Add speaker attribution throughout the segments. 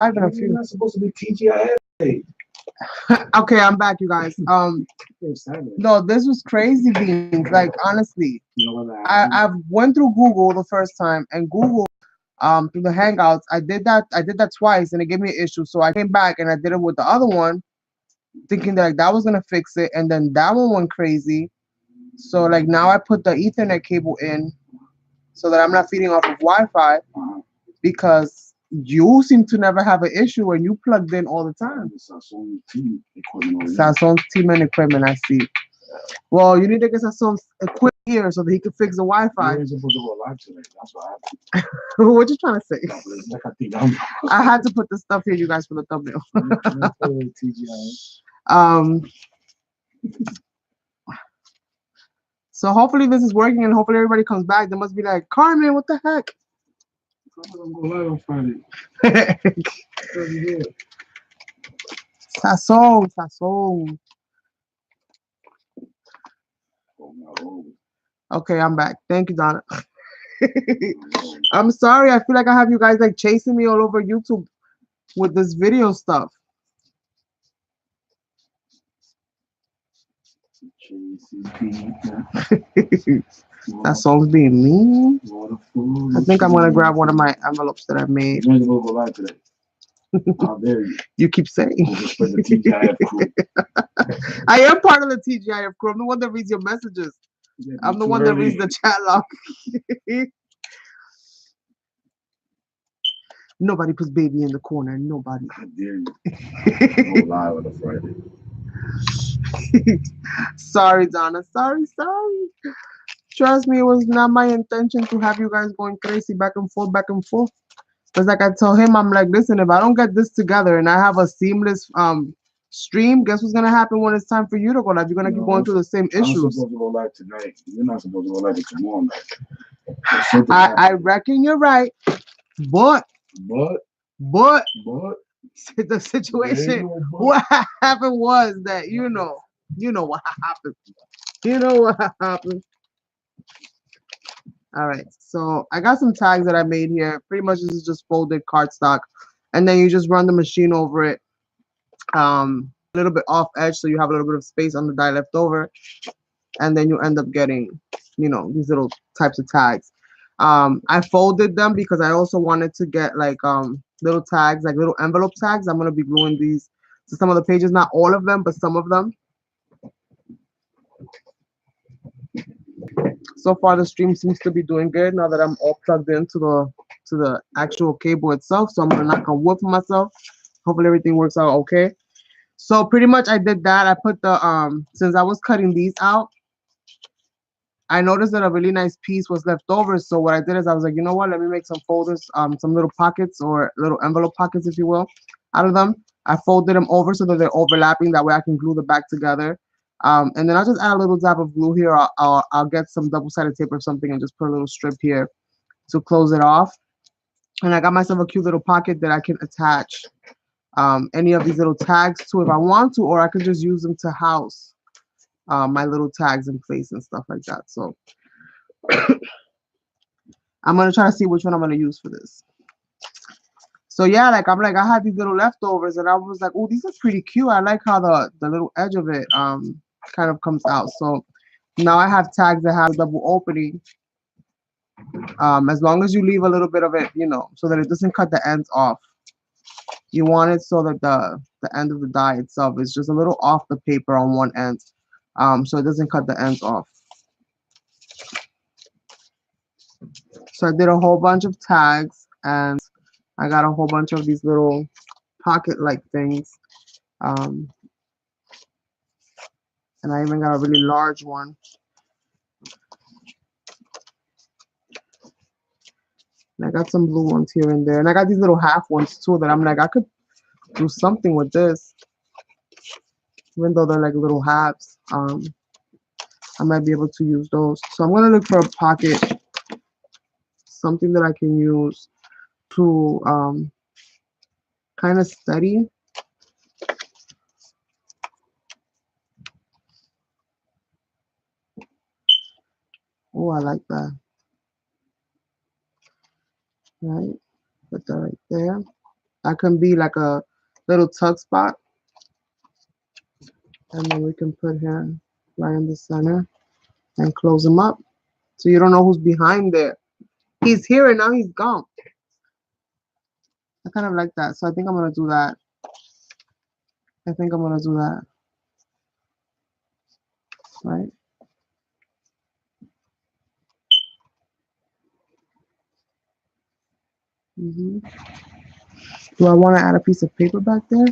Speaker 1: I've been a
Speaker 2: You're
Speaker 1: few.
Speaker 2: not supposed to be TGIF.
Speaker 1: Okay, I'm back, you guys. No, this was crazy beans. Like honestly,
Speaker 2: You know what
Speaker 1: I
Speaker 2: happened?
Speaker 1: went through Google the first time, and Google through the Hangouts. I did that twice, and it gave me an issue. So I came back and I did it with the other one, thinking that like that was gonna fix it, and then that one went crazy. So like now I put the Ethernet cable in so that I'm not feeding off of Wi-Fi
Speaker 2: Uh-huh.
Speaker 1: because you seem to never have an issue when you plugged in all the time.
Speaker 2: It's our own team equipment over here.
Speaker 1: Samsung's team and equipment, I see. Well, you need to get Samsung's equipment here so that he can fix the Wi-Fi.
Speaker 2: You're supposed to go live today. That's what happened.
Speaker 1: What you trying to say?
Speaker 2: No, but it's like I think I'm
Speaker 1: I had to put the stuff here, you guys, for the thumbnail.
Speaker 2: TGIF.
Speaker 1: um, so hopefully this is working and hopefully everybody comes back. They must be like, Carmen, what the heck?
Speaker 2: I'm gonna go live on Friday.
Speaker 1: Sazón, sazón.
Speaker 2: Oh, no.
Speaker 1: Okay, I'm back. Thank you, Donna. I'm sorry. I feel like I have you guys like chasing me all over YouTube with this video stuff. That song's being mean. I think I'm gonna grab one of my envelopes that I made.
Speaker 2: You're gonna go live today. How dare you?
Speaker 1: You keep saying.
Speaker 2: For the TGIF crew.
Speaker 1: I am part of the TGIF crew. I'm the one that reads your messages. I'm the one that reads the chat log. Nobody puts baby in the corner. Nobody.
Speaker 2: How dare you? Go live on a Friday.
Speaker 1: Sorry, Donna. Sorry. Trust me, it was not my intention to have you guys going crazy back and forth, back and forth. Because like I told him, I'm like, listen, if I don't get this together and I have a seamless stream, guess what's gonna happen when it's time for you to go live? You're gonna keep going through the same
Speaker 2: I'm
Speaker 1: issues.
Speaker 2: supposed to go live tonight. You're not supposed to go live tomorrow night.
Speaker 1: I reckon you're right, but the situation what happened was that you know what happened. You know what happened. All right, so I got some tags that I made here. Pretty much this is just folded cardstock, and then you just run the machine over it, a little bit off edge, so you have a little bit of space on the die left over, and then you end up getting, these little types of tags. I folded them because I also wanted to get like little tags, like little envelope tags. I'm gonna be gluing these to some of the pages, not all of them, but some of them. So far the stream seems to be doing good now that I'm all plugged into the actual cable itself. So I'm gonna knock on wood for myself. Hopefully everything works out okay. So pretty much I did that. I put the since I was cutting these out, I noticed that a really nice piece was left over. So what I did is I was like, you know what, let me make some folders, some little pockets or little envelope pockets, if you will, out of them. I folded them over so that they're overlapping. That way I can glue the back together. And then I'll just add a little dab of glue here. I'll get some double-sided tape or something and just put a little strip here to close it off. And I got myself a cute little pocket that I can attach any of these little tags to if I want to, or I could just use them to house my little tags in place and stuff like that. So I'm gonna try to see which one I'm gonna use for this. So yeah, like I had these little leftovers and I was like, oh, these are pretty cute. I like how the little edge of it kind of comes out. So now I have tags that have a double opening. As long as you leave a little bit of it, so that it doesn't cut the ends off. You want it so that the end of the die itself is just a little off the paper on one end, so it doesn't cut the ends off. So I did a whole bunch of tags and I got a whole bunch of these little pocket-like things. And I even got a really large one. And I got some blue ones here and there. And I got these little half ones too that I'm like, I could do something with this. Even though they're like little halves. I might be able to use those. So I'm gonna look for a pocket, something that I can use to kind of steady. Oh, I like that. Right, put that right there. That can be like a little tuck spot. And then we can put him right in the center and close him up. So you don't know who's behind there. He's here and now he's gone. I kind of like that. So I think I'm going to do that. I think I'm going to do that. Right? Do I want to add a piece of paper back there?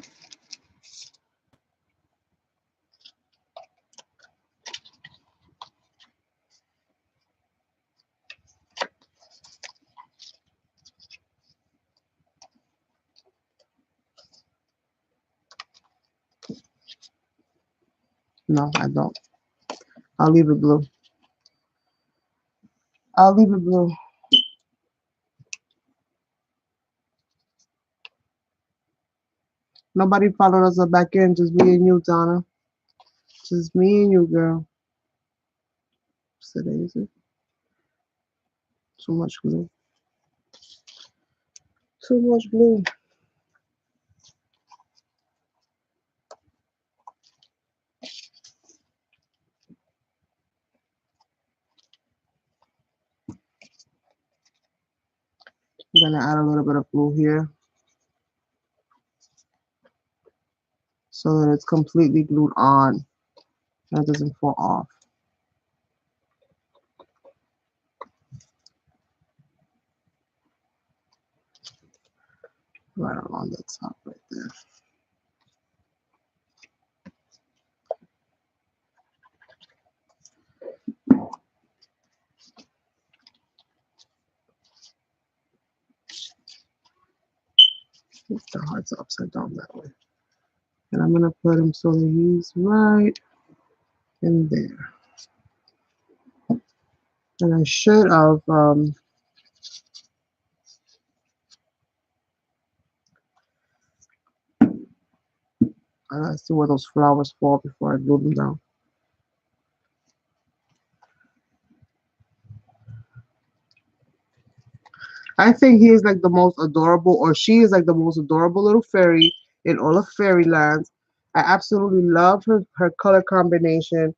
Speaker 1: No, I don't. I'll leave it blue. I'll leave it blue. Nobody followed us back in. Just me and you, Donna. Just me and you, girl. Too much glue. Too much glue. I'm gonna add a little bit of glue here so that it's completely glued on and it doesn't fall off. Right along the top right there. The heart's upside down that way. And I'm gonna put him so that he's right in there. And I should have I gotta see where those flowers fall before I glue them down. I think he is like the most adorable, or she is like the most adorable little fairy in all of fairyland. I absolutely love her color combination.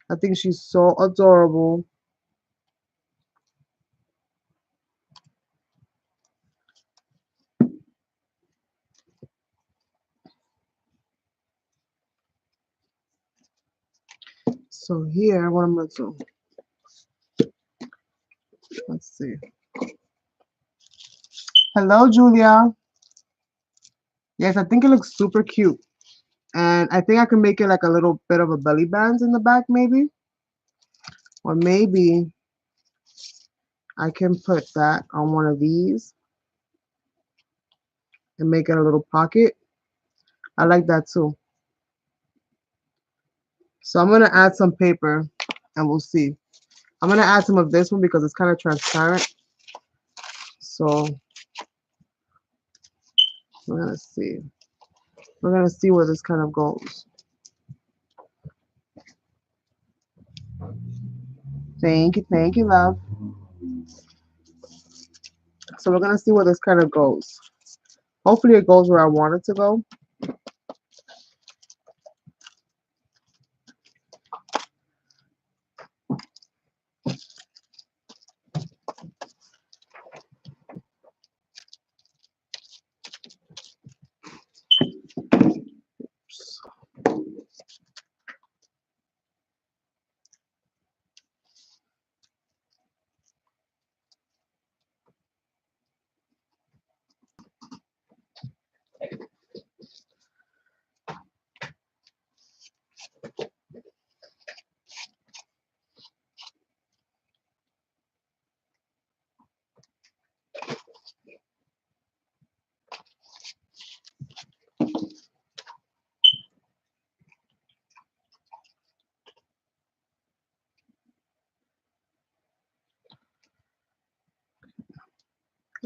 Speaker 1: I think she's so adorable. So here, what I'm gonna do, let's see. Hello, Julia. Yes, I think it looks super cute. And I think I can make it like a little bit of a belly band in the back, maybe. Or maybe I can put that on one of these and make it a little pocket. I like that too. So I'm gonna add some paper and we'll see. I'm gonna add some of this one because it's kind of transparent. So we're gonna see. We're gonna see where this kind of goes. Thank you, love. So we're gonna see where this kind of goes. Hopefully it goes where I want it to go.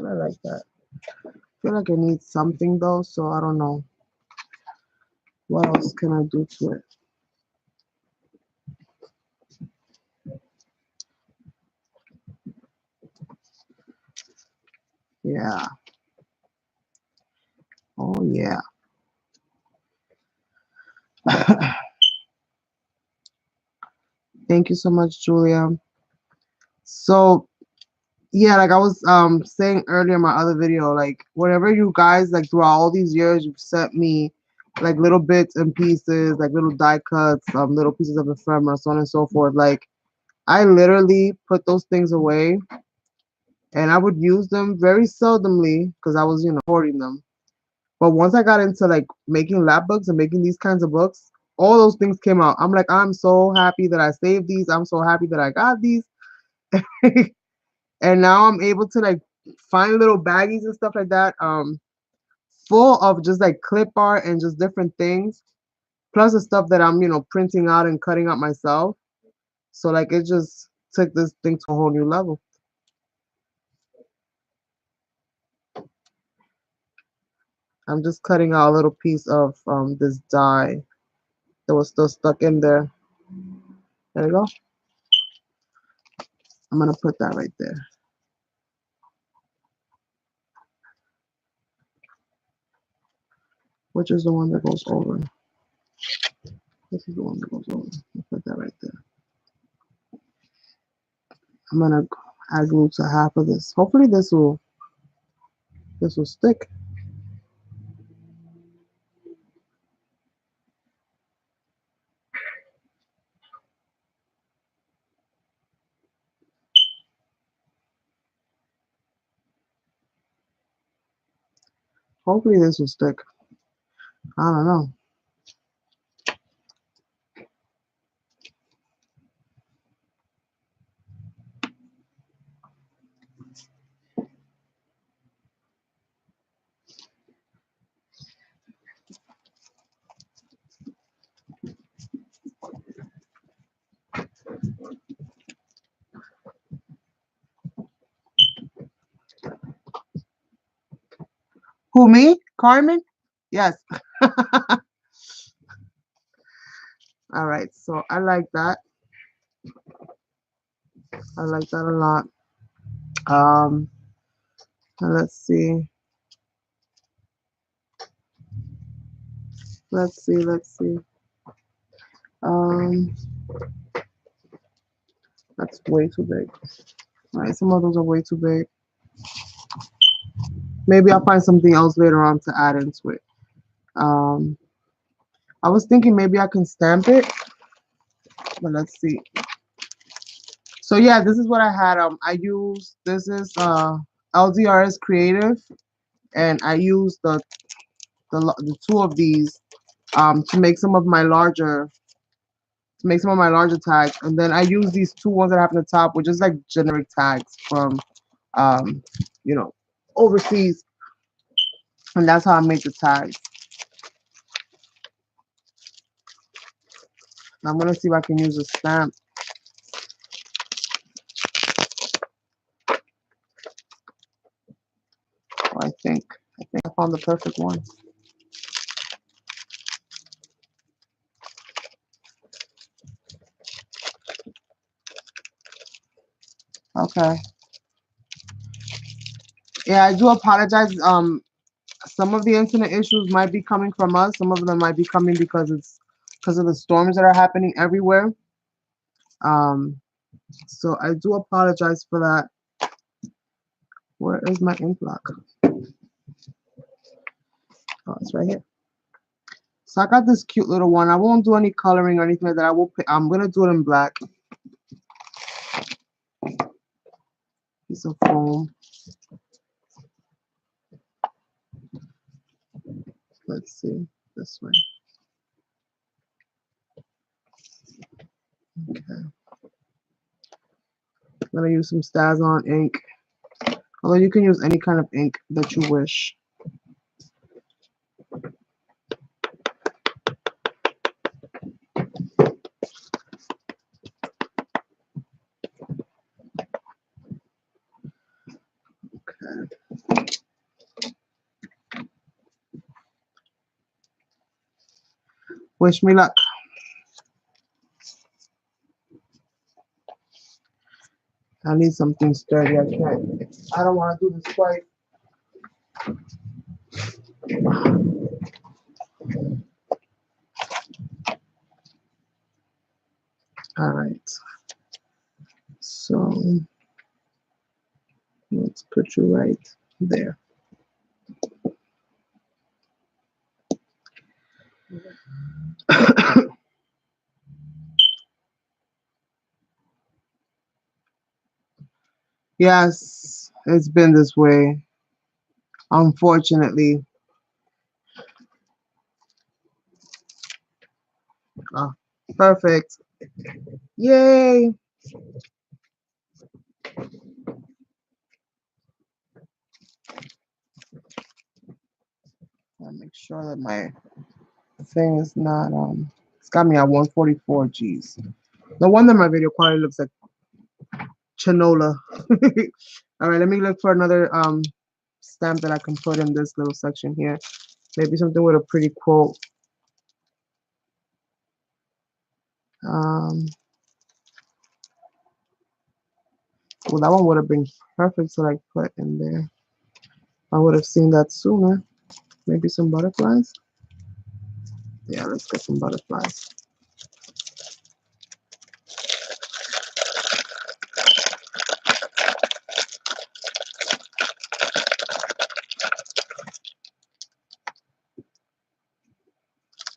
Speaker 1: I like that. I feel like it needs something though, so I don't know. What else can I do to it? Yeah. Oh yeah. Thank you so much, Julia. So yeah, like I was saying earlier in my other video, like whatever you guys like throughout all these years you've sent me like little bits and pieces, like little die cuts, little pieces of ephemera, so on and so forth. Like I literally put those things away and I would use them very seldomly because I was, hoarding them. But once I got into like making lap books and making these kinds of books, all those things came out. I'm like, I'm so happy that I saved these. I'm so happy that I got these. And now I'm able to like find little baggies and stuff like that, full of just like clip art and just different things, plus the stuff that I'm, printing out and cutting out myself. So like it just took this thing to a whole new level. I'm just cutting out a little piece of this die that was still stuck in there. There you go. I'm gonna put that right there. Which is the one that goes over? This is the one that goes over. I'll put that right there. I'm gonna add glue to half of this. Hopefully this will stick. Hopefully this will stick. I don't know. Who, me? Carmen? Yes. All right. So I like that. I like that a lot. Um, let's see. Let's see. Um, that's way too big. All right, some of those are way too big. Maybe I'll find something else later on to add into it. Um, I was thinking maybe I can stamp it, but let's see. So yeah, this is what I had. I used this is LDRS Creative, and I used the two of these to make some of my larger tags, and then I use these two ones that I have on the top, which is like generic tags from um, you know, overseas, and that's how I make the tags. I'm gonna see if I can use a stamp. Oh, I think I found the perfect one. Okay. Yeah, I do apologize. Some of the internet issues might be coming from us. Some of them might be coming because of the storms that are happening everywhere. Um, so I do apologize for that. Where is my ink block? Oh, it's right here. So I got this cute little one. I won't do any coloring or anything like that. I'm gonna do it in black. Piece of foam. Let's see this way. Okay. I'm gonna use some StazOn ink. Although you can use any kind of ink that you wish. Okay. Wish me luck. I need something sturdy. I don't want to do this quite All right. So let's put you right there. Yes, it's been this way, unfortunately. Oh, perfect. Yay. I'll make sure that my thing is not it's got me at 144 G's. No wonder my video quality looks like chanola. All right, let me look for another stamp that I can put in this little section here. Maybe something with a pretty quote. Um, well, that one would have been perfect to like put in there. I would have seen that sooner. Maybe some butterflies. Yeah, let's get some butterflies.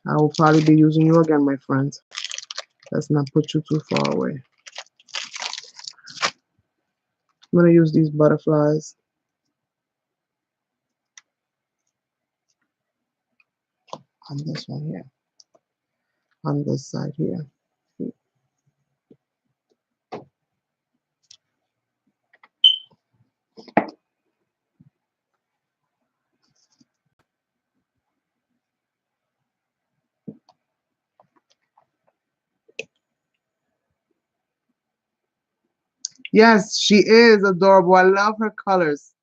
Speaker 1: I will probably be using you again, my friends. Let's not put you too far away. I'm gonna use these butterflies on this one here, on this side here. Yes, she is adorable. I love her colors.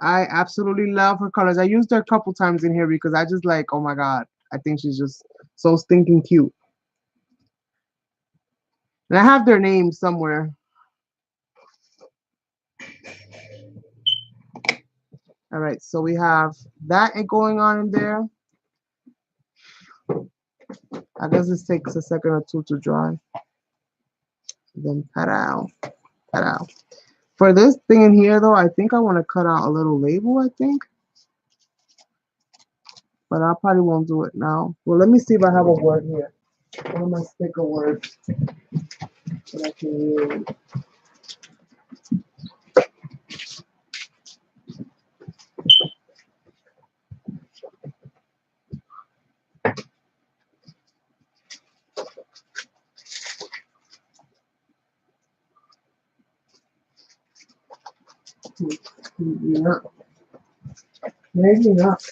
Speaker 1: I absolutely love her colors. I used her a couple times in here because I just like, oh my God, I think she's just so stinking cute. And I have their names somewhere. All right, so we have that going on in there. I guess this takes a second or two to dry. Then pat out, pat out. For this thing in here, though, I think I want to cut out a little label, I think. But I probably won't do it now. Well, let me see if I have a word here. One of my sticker words that I can use. Maybe not. Maybe not.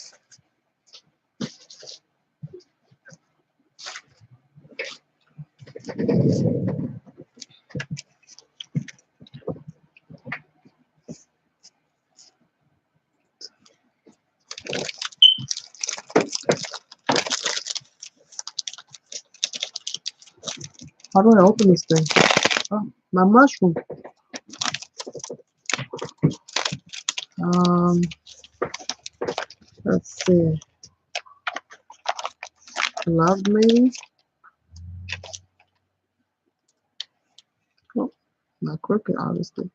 Speaker 1: How do I open this thing? Oh, my mushroom. Um, let's see. Love maybe? Oh, not crooked, obviously.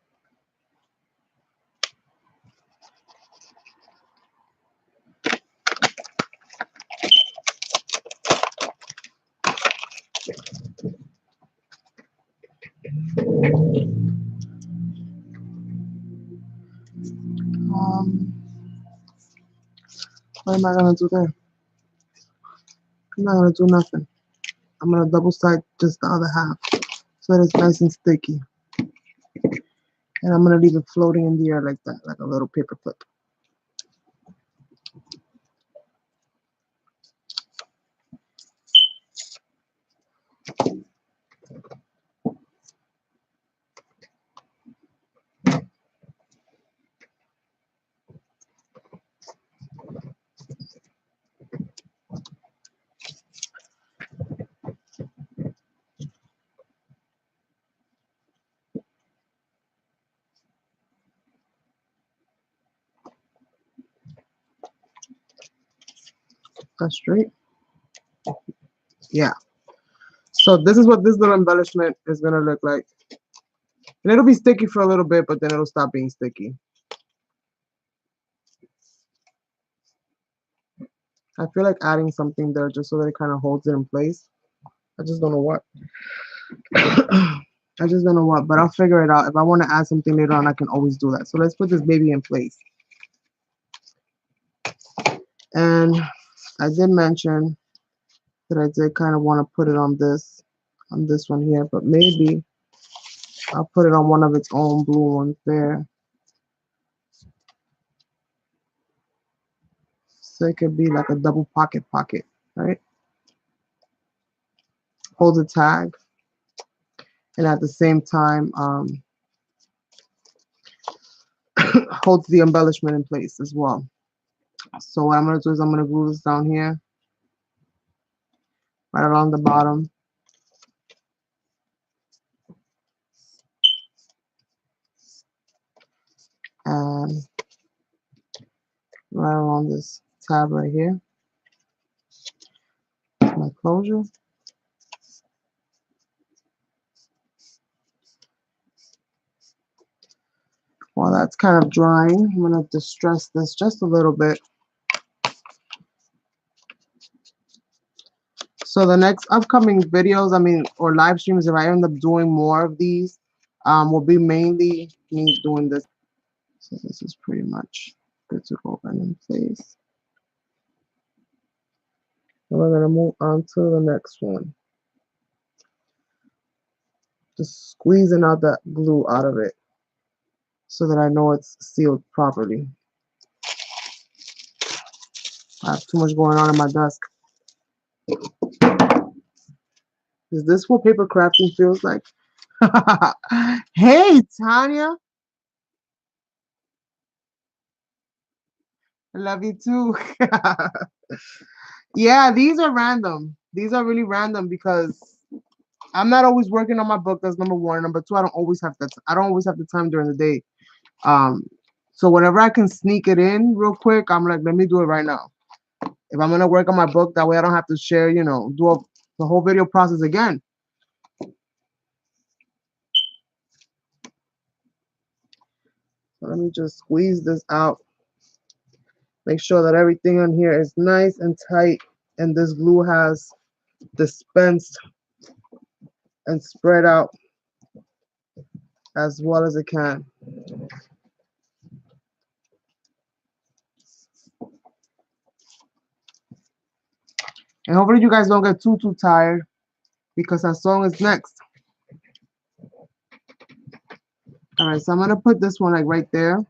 Speaker 1: Um, what am I gonna do there? I'm not gonna do nothing. I'm gonna double side just the other half so that it's nice and sticky. And I'm gonna leave it floating in the air like that, like a little paper clip. That's straight. Yeah. So this is what this little embellishment is gonna look like. And it'll be sticky for a little bit, but then it'll stop being sticky. I feel like adding something there just so that it kind of holds it in place. I just don't know what. I just don't know what, but I'll figure it out. If I want to add something later on, I can always do that. So let's put this baby in place. And I did mention that I did kind of want to put it on this one here, but maybe I'll put it on one of its own blue ones there. So it could be like a double pocket, right? Holds a tag, and at the same time, holds the embellishment in place as well. So what I'm going to do is I'm going to glue this down here, right along the bottom. And right along this tab right here, my closure. While that's kind of drying, I'm going to distress this just a little bit. So the next upcoming videos, or live streams, if I end up doing more of these, will be mainly me doing this. So this is pretty much good to go and in place. And we're going to move on to the next one. Just squeezing out that glue out of it so that I know it's sealed properly. I have too much going on in my desk. Is this what paper crafting feels like? Hey, Tanya. I love you too. Yeah, these are random. These are really random because I'm not always working on my book. That's number one. Number two, I don't always have the time during the day. So whenever I can sneak it in real quick, I'm like, let me do it right now. If I'm gonna work on my book, that way I don't have to share, the whole video process again. So let me just squeeze this out. Make sure that everything on here is nice and tight, and this glue has dispensed and spread out as well as it can. And hopefully you guys don't get too tired because our song is next. All right, so I'm gonna put this one like right there.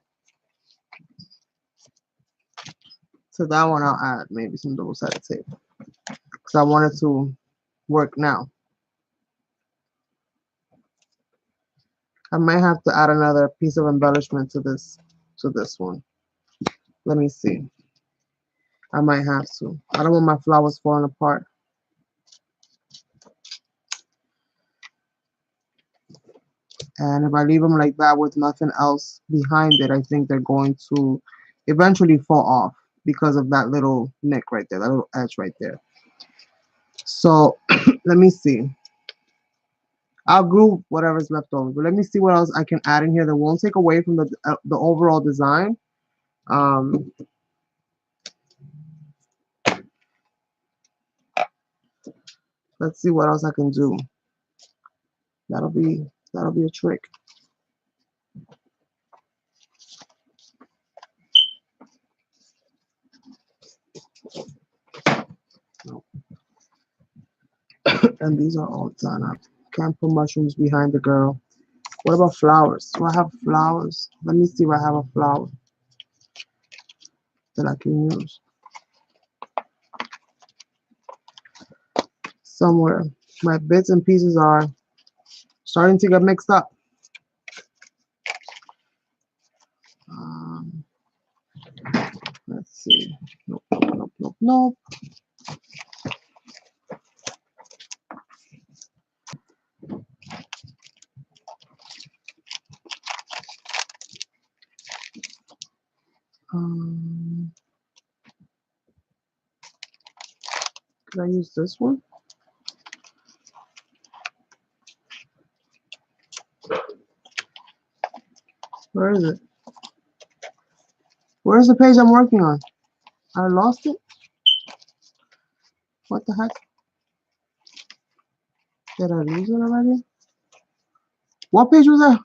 Speaker 1: So that one I'll add maybe some double-sided tape because I want it to work now. I might have to add another piece of embellishment to this one. Let me see. I might have to. I don't want my flowers falling apart. And if I leave them like that with nothing else behind it, I think they're going to eventually fall off because of that little nick right there, that little edge right there. So let me see. I'll glue whatever's left over, but let me see what else I can add in here that won't take away from the overall design. Let's see what else I can do. That'll be a trick. And these are all done up. Can't put mushrooms behind the girl. What about flowers? Do I have flowers? Let me see if I have a flower that I can use. Somewhere. My bits and pieces are starting to get mixed up. Let's see. Nope, nope, nope, nope, nope. Um, Can I use this one? Where is it? Where's the page I'm working on? I lost it? What the heck? Did I lose it already? What page was that?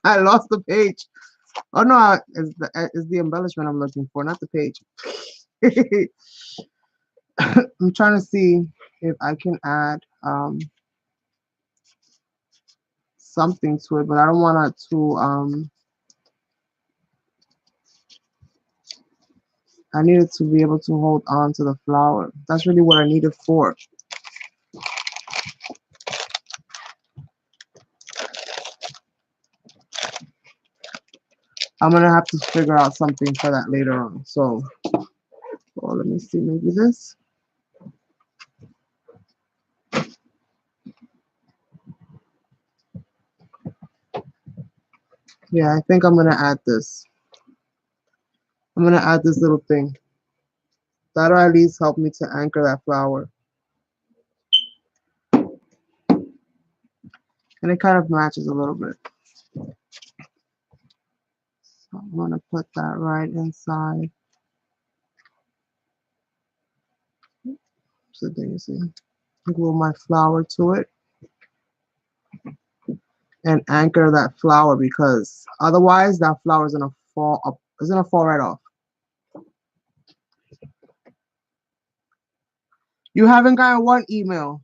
Speaker 1: I lost the page. Oh no, it's the embellishment I'm looking for, not the page. I'm trying to see if I can add something to it, but I don't want it to I needed to be able to hold on to the flower. That's really what I need it for. I'm gonna have to figure out something for that later on. So, oh, let me see, maybe this. Yeah, I think I'm gonna add this. I'm gonna add this little thing. That'll at least help me to anchor that flower. And it kind of matches a little bit. So I'm gonna put that right inside. So there you see. Glue my flower to it and anchor that flower because otherwise that flower is gonna fall up. It's gonna fall right off. You haven't gotten one email.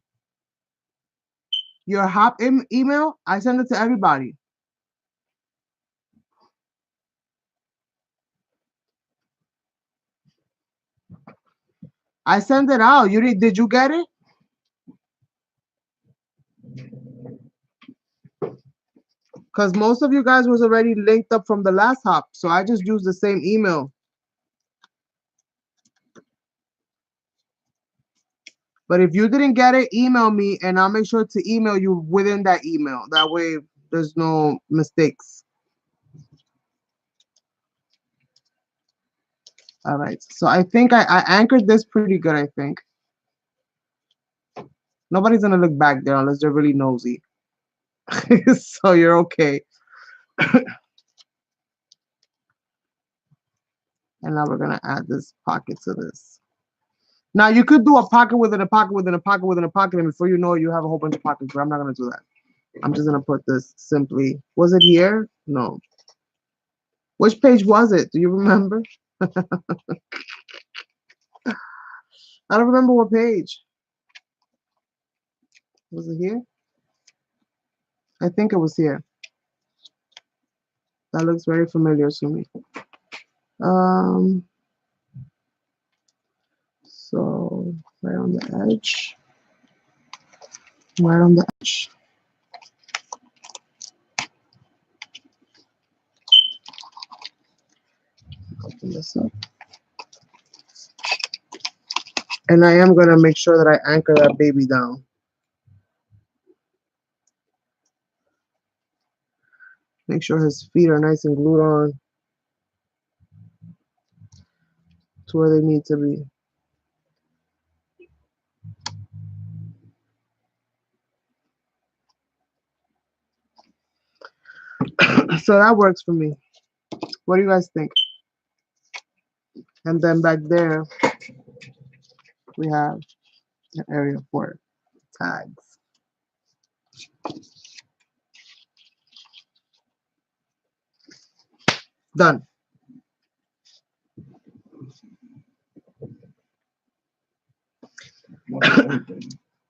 Speaker 1: Your hop email, I send it to everybody. I sent it out. Did you get it? Because most of you guys was already linked up from the last hop. So I just used the same email. But if you didn't get it, email me and I'll make sure to email you within that email. That way there's no mistakes. All right. So I think I anchored this pretty good, I think. Nobody's going to look back there unless they're really nosy. So you're okay. And now we're going to add this pocket to this. Now you could do a pocket within a pocket within a pocket within a pocket, and before you know it, you have a whole bunch of pockets, but I'm not going to do that. I'm just going to put this simply. Was it here? No. Which page was it? Do you remember? I don't remember what page. Was it here? I think it was here. That looks very familiar to me. So right on the edge. Right on the edge. Open this up. And I am going to make sure that I anchor that baby down. Make sure his feet are nice and glued on to where they need to be. So that works for me. What do you guys think? And then back there, we have an area for tags. Done.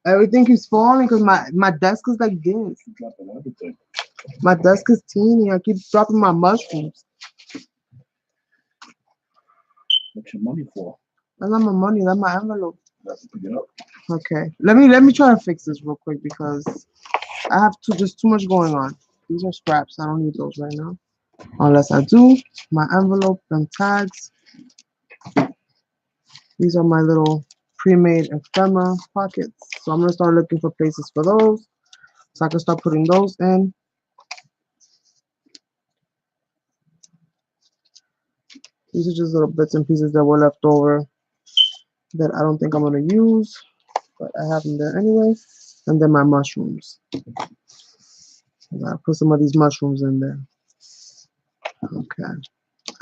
Speaker 1: Everything keeps falling because my desk is like this. My desk is teeny. I keep dropping my mushrooms.
Speaker 2: What's your money for?
Speaker 1: That's not my money. That's my envelope. Okay. Let me try to fix this real quick because I have just too much going on. These are scraps. I don't need those right now. Unless I do. My envelope and tags. These are my little pre-made ephemera pockets. So I'm gonna start looking for places for those. So I can start putting those in. These are just little bits and pieces that were left over that I don't think I'm gonna use, but I have them there anyway. And then my mushrooms. I put some of these mushrooms in there. Okay.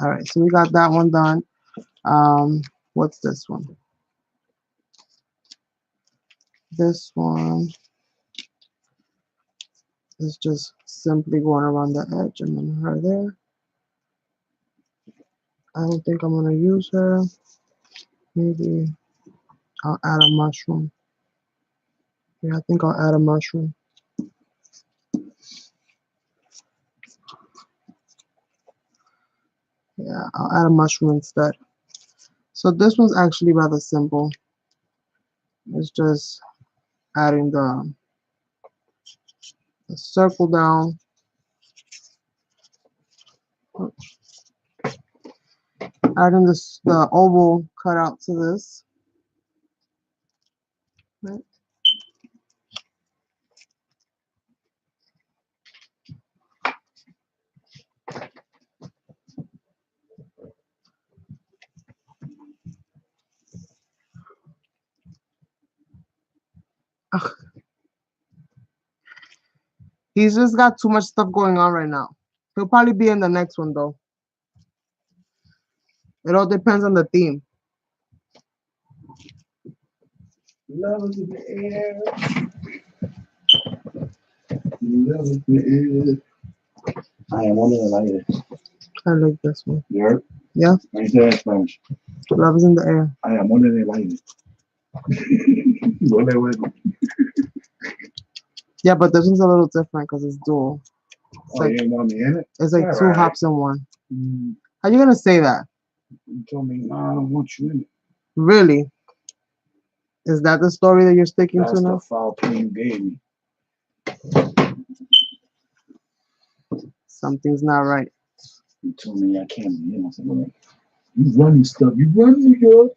Speaker 1: All right. So we got that one done. What's this one? This one is just simply going around the edge and then her there. I don't think I'm gonna use her. Maybe I'll add a mushroom. Yeah, I think I'll add a mushroom. Yeah, I'll add a mushroom instead. So this one's actually rather simple. It's just adding the circle down, adding the oval cutout to this. Right. Ugh. He's just got too much stuff going on right now. He'll probably be in the next one though. It all depends on the theme.
Speaker 2: Love is in the air. Love is in the air. I am on the light.
Speaker 1: I like this one.
Speaker 2: You heard?
Speaker 1: Yeah.
Speaker 2: I said that Spanish.
Speaker 1: Love is in the air.
Speaker 2: I am on the light.
Speaker 1: Yeah, but this one's a little different because it's dual.
Speaker 2: Oh, you didn't want me in it?
Speaker 1: It's like
Speaker 2: All
Speaker 1: two
Speaker 2: right.
Speaker 1: hops in one.
Speaker 2: Mm,
Speaker 1: How you gonna say that?
Speaker 2: you told me, no, I don't want you in it.
Speaker 1: Really? Is that the story that you're sticking
Speaker 2: That's
Speaker 1: to
Speaker 2: the
Speaker 1: now?
Speaker 2: foul play you gave me.
Speaker 1: Something's not right.
Speaker 2: You told me I can't be in. I said, well, you running stuff. You run New York.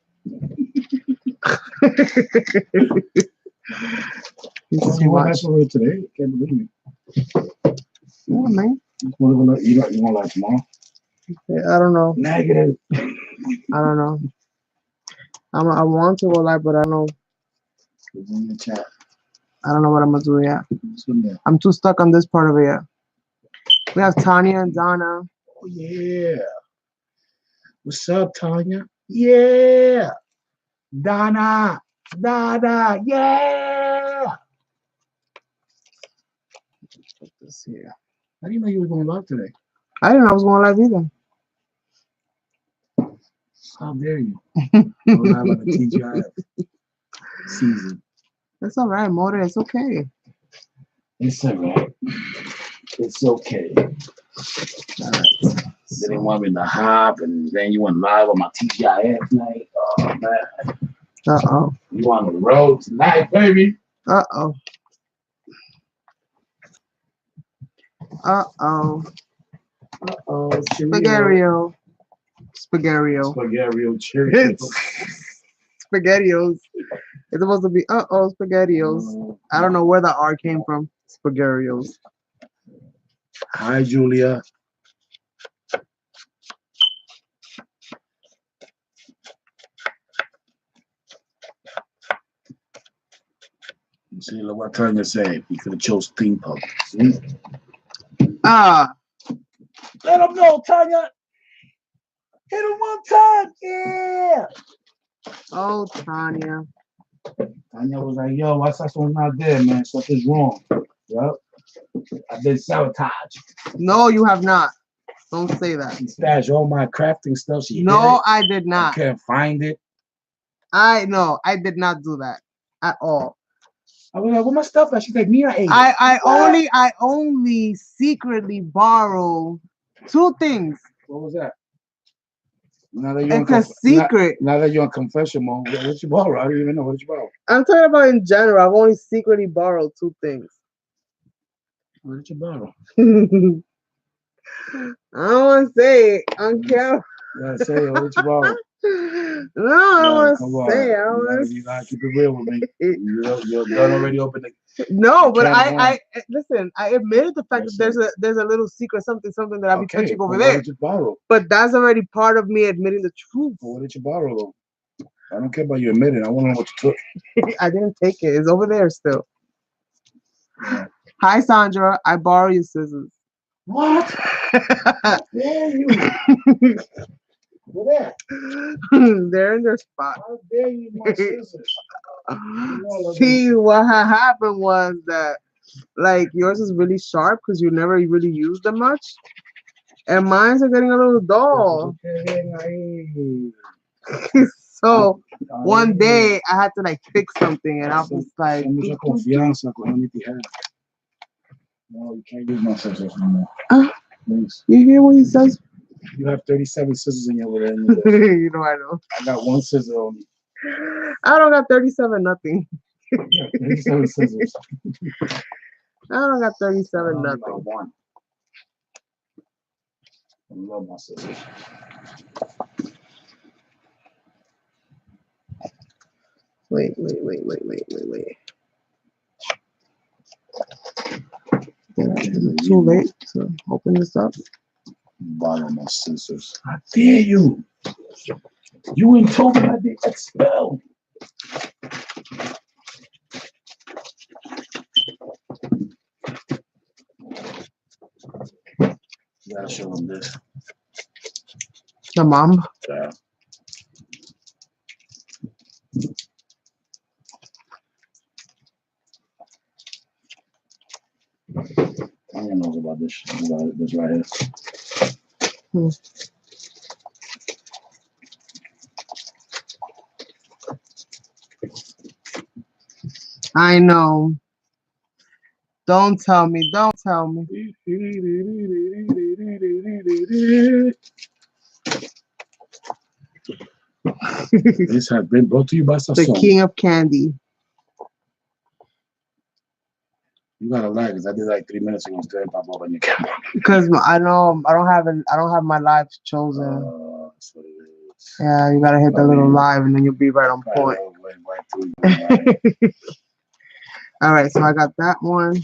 Speaker 1: It's
Speaker 2: Oh,
Speaker 1: too
Speaker 2: you want
Speaker 1: much.
Speaker 2: that for real today? Can't believe me.
Speaker 1: Yeah, man.
Speaker 2: You want to like tomorrow?
Speaker 1: Yeah, I don't know.
Speaker 2: Negative.
Speaker 1: I don't know. I want to go live, but I don't know.
Speaker 2: It's in the chat.
Speaker 1: I don't know what I'm gonna do yet.
Speaker 2: It's in there.
Speaker 1: I'm too stuck on this part of it yet. We have Tanya and Donna.
Speaker 2: Oh, yeah. What's up, Tanya? Yeah. Donna. Yeah. Put this here. How do you know you were going live today?
Speaker 1: I didn't know I was going live either.
Speaker 2: How dare you? Go live on the TGIF season.
Speaker 1: That's all right, Mora. It's okay.
Speaker 2: It's all right. It's okay.
Speaker 1: All right.
Speaker 2: They didn't want me to hop, and then you went live on my TGIF night. Oh, man.
Speaker 1: Uh-oh.
Speaker 2: You on the road tonight, baby.
Speaker 1: Uh-oh. Uh-oh.
Speaker 2: Uh-oh.
Speaker 1: Spaghetti-o. Spaghetti-o.
Speaker 2: Spaghetti Cheerios.
Speaker 1: Spaghettios. It's supposed to be uh-oh, Spaghettios. I don't know where the R came from. Spaghettios.
Speaker 2: Hi, Julia. See, look what Tanya said. He could have chose theme park. See?
Speaker 1: Ah.
Speaker 2: Let him know, Tanya. Hit him one time. Yeah.
Speaker 1: Oh, Tanya.
Speaker 2: Tanya was like, yo, why that song's not there, man? Something's wrong. Yup. I've been sabotaged.
Speaker 1: No, you have not. Don't say that.
Speaker 2: She stashed all my crafting stuff. She
Speaker 1: No, I did
Speaker 2: I
Speaker 1: not.
Speaker 2: can't find it.
Speaker 1: I did not do that at all.
Speaker 2: I was like, where my stuff at? She's like, Mira ate it.
Speaker 1: I only secretly borrow two things.
Speaker 2: What was that? Now that you're
Speaker 1: It's a secret.
Speaker 2: Now that you're on confession mode, what you borrow? I don't even know what you borrow.
Speaker 1: I'm talking about in general. I've only secretly borrowed two things.
Speaker 2: What did you borrow?
Speaker 1: I don't want to say it on camera.
Speaker 2: Yeah, say it. What did you borrow?
Speaker 1: No, I don't want to say it. I don't want
Speaker 2: You gotta keep it real with me. You're done already open the
Speaker 1: No, but
Speaker 2: can of
Speaker 1: I listen. I admitted the fact that there's a little secret something that I'll be touching over
Speaker 2: What
Speaker 1: there.
Speaker 2: did you borrow?
Speaker 1: But that's already part of me admitting the truth.
Speaker 2: What did you borrow though? I don't care about you admitting. I want to know what you took.
Speaker 1: I didn't take it. It's over there still.
Speaker 2: Yeah.
Speaker 1: Hi, Sandra. I borrow your scissors.
Speaker 2: What? Dare you? Where that?
Speaker 1: They're in their spot.
Speaker 2: How dare you, my scissors?
Speaker 1: See, what had happened was that, like, yours is really sharp because you never really use them much, and mine's are getting a little dull. So one day I had to like fix something, and I was like,
Speaker 2: Mucha confianza con mi tijera. No, you can't use my scissors no more. Please.
Speaker 1: You hear what he says?
Speaker 2: You have 37 scissors in your little.
Speaker 1: You know I know.
Speaker 2: I got one scissor only.
Speaker 1: I don't got 37 nothing.
Speaker 2: 37 scissors.
Speaker 1: I don't got 37 nothing.
Speaker 2: Got one. I love my scissors.
Speaker 1: Wait. Is it too late to open this up?
Speaker 2: Borrow my scissors. How dare you? You ain't told me I did expel. You gotta show them this.
Speaker 1: The mom.
Speaker 2: Yeah. I don't know about this. This right here.
Speaker 1: I know. Don't tell me. Don't tell me.
Speaker 2: This has been brought to you by
Speaker 1: The
Speaker 2: Sasson.
Speaker 1: king of candy.
Speaker 2: You gotta lie, because I did like 3 minutes ago instead of pop up on your camera.
Speaker 1: Because I know I don't have my live chosen.
Speaker 2: That's what it is.
Speaker 1: Yeah, you gotta hit the little live and then you'll be right on point. All right, so I got that one.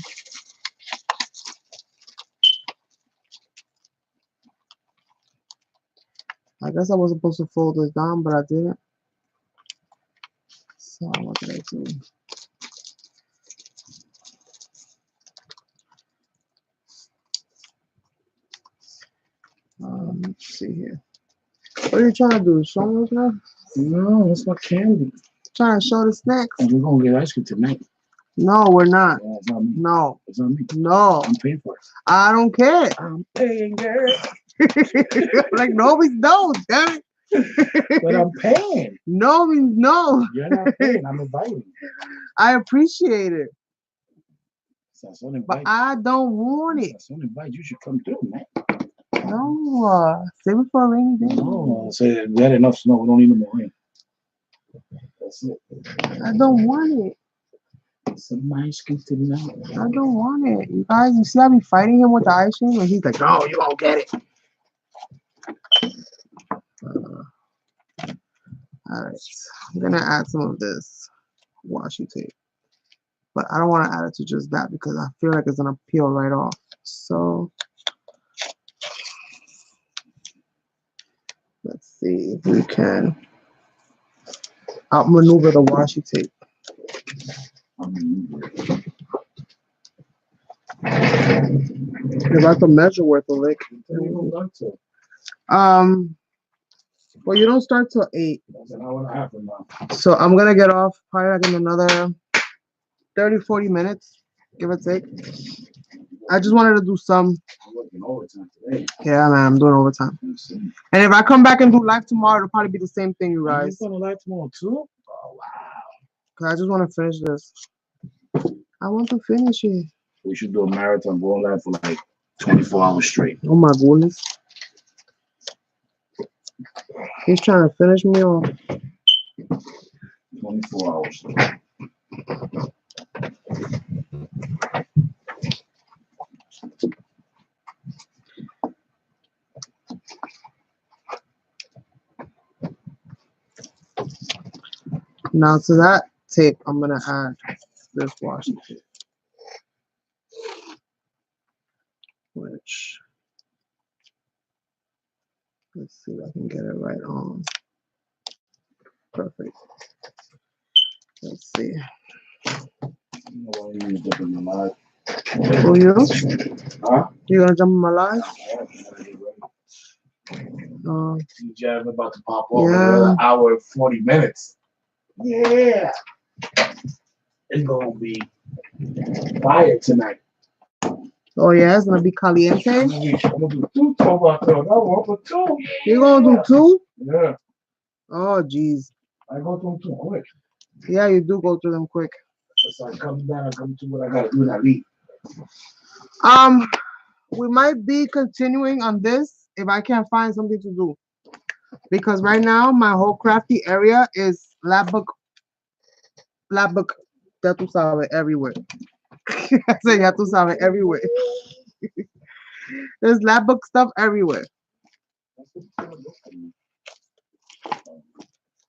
Speaker 1: I guess I was supposed to fold this down, but I didn't. So what did I do? Let's see here. What are you trying to do? Show me now?
Speaker 2: No, it's my candy.
Speaker 1: Trying to show the snacks.
Speaker 2: And we're gonna get ice cream tonight.
Speaker 1: No, we're not.
Speaker 2: Yeah, it's not me.
Speaker 1: No.
Speaker 2: It's not me.
Speaker 1: No.
Speaker 2: I'm paying for it.
Speaker 1: I don't care.
Speaker 2: I'm paying, girl.
Speaker 1: Like no means no, damn it.
Speaker 2: But I'm paying.
Speaker 1: No means no.
Speaker 2: You're not paying. I'm inviting.
Speaker 1: I appreciate it.
Speaker 2: Sasson invite.
Speaker 1: But I don't want it.
Speaker 2: Sasson invite. You should come through, man.
Speaker 1: No, save it for a rainy day.
Speaker 2: No, say we had enough snow. We don't need no more rain. That's it.
Speaker 1: I don't want it.
Speaker 2: Some ice cream tonight.
Speaker 1: I don't want it. You guys, you see I be fighting him with the ice cream and he's like, no, you won't get it. Alright, I'm gonna add some of this washi tape. But I don't want to add it to just that because I feel like it's gonna peel right off. So let's see if we can outmaneuver the washi tape. Because I have to measure where to lick. Well, you don't start till 8.
Speaker 2: That's an hour and a half from now.
Speaker 1: So I'm gonna get off probably like in another 30-40 minutes, give or take. I just wanted to do some.
Speaker 2: I'm working overtime today.
Speaker 1: Yeah, man, I'm doing overtime. And if I come back and do live tomorrow, it'll probably be the same thing, you guys.
Speaker 2: You're gonna live tomorrow too? Oh wow!
Speaker 1: Cause I just want to finish this. I want to finish it.
Speaker 2: We should do a marathon, go live for like 24 hours straight.
Speaker 1: Oh my goodness. He's trying to finish me off.
Speaker 2: 24 hours.
Speaker 1: Now to that tape, I'm gonna add this washi tape, which let's see if I can get it right on. Perfect. Let's see.
Speaker 2: You know why you jump in my life?
Speaker 1: Who you?
Speaker 2: Huh?
Speaker 1: You gonna jump in my live?
Speaker 2: TJ about to pop off
Speaker 1: Yeah.
Speaker 2: another hour and 40 minutes. Yeah. It's gonna be fire tonight.
Speaker 1: Oh yeah, it's gonna be caliente.
Speaker 2: I'm gonna do two tomato. I want for two.
Speaker 1: You gonna do two?
Speaker 2: Yeah.
Speaker 1: Oh jeez.
Speaker 2: I go through too quick.
Speaker 1: Yeah, you do go through them quick.
Speaker 2: So I come down, I come to what I gotta do and I leave.
Speaker 1: We might be continuing on this if I can't find something to do. Because right now my whole crafty area is Lapbook, ya tú sabes, everywhere. I say ya tú sabes, everywhere. There's Lapbook stuff everywhere.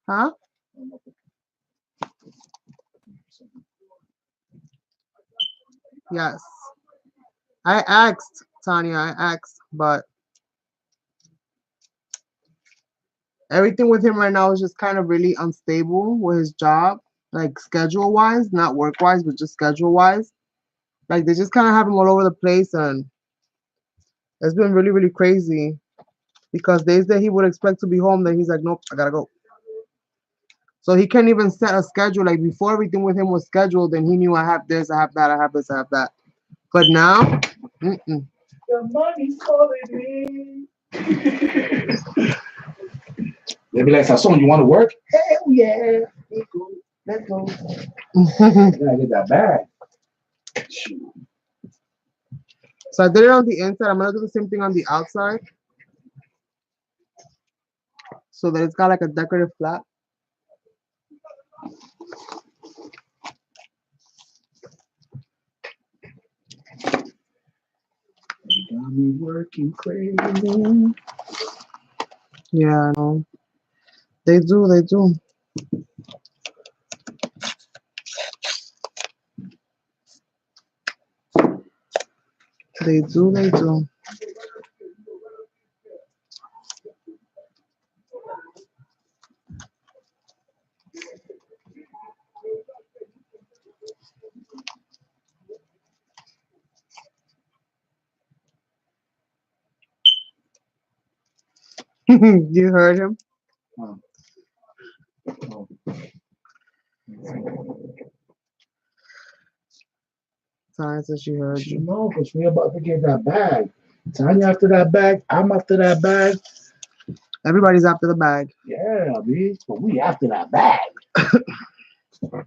Speaker 1: Huh? Yes. I asked, Tanya, but everything with him right now is just kind of really unstable with his job, like schedule wise, not work wise, but just schedule wise. Like they just kind of have him all over the place, and it's been really, really crazy because days that he would expect to be home, then he's like, nope, I gotta go. So he can't even set a schedule. Like before, everything with him was scheduled, and he knew I have this, I have that, I have this, I have that. But now,
Speaker 2: The money's calling in. They be like, Sasson, you want to work? Hell yeah. Let's go. I gotta get that bag. Shoot.
Speaker 1: So I did it on the inside. I'm gonna do the same thing on the outside, so that it's got like a decorative flap.
Speaker 2: You got me working crazy.
Speaker 1: Yeah, I know. They do, they do. They do, they do. You heard him?
Speaker 2: Oh. Oh.
Speaker 1: Tanya said she heard
Speaker 2: She
Speaker 1: you.
Speaker 2: know, because we about to get that bag. Tanya after that bag, I'm after that bag.
Speaker 1: Everybody's after the bag.
Speaker 2: Yeah, B. But we after that bag. Gotta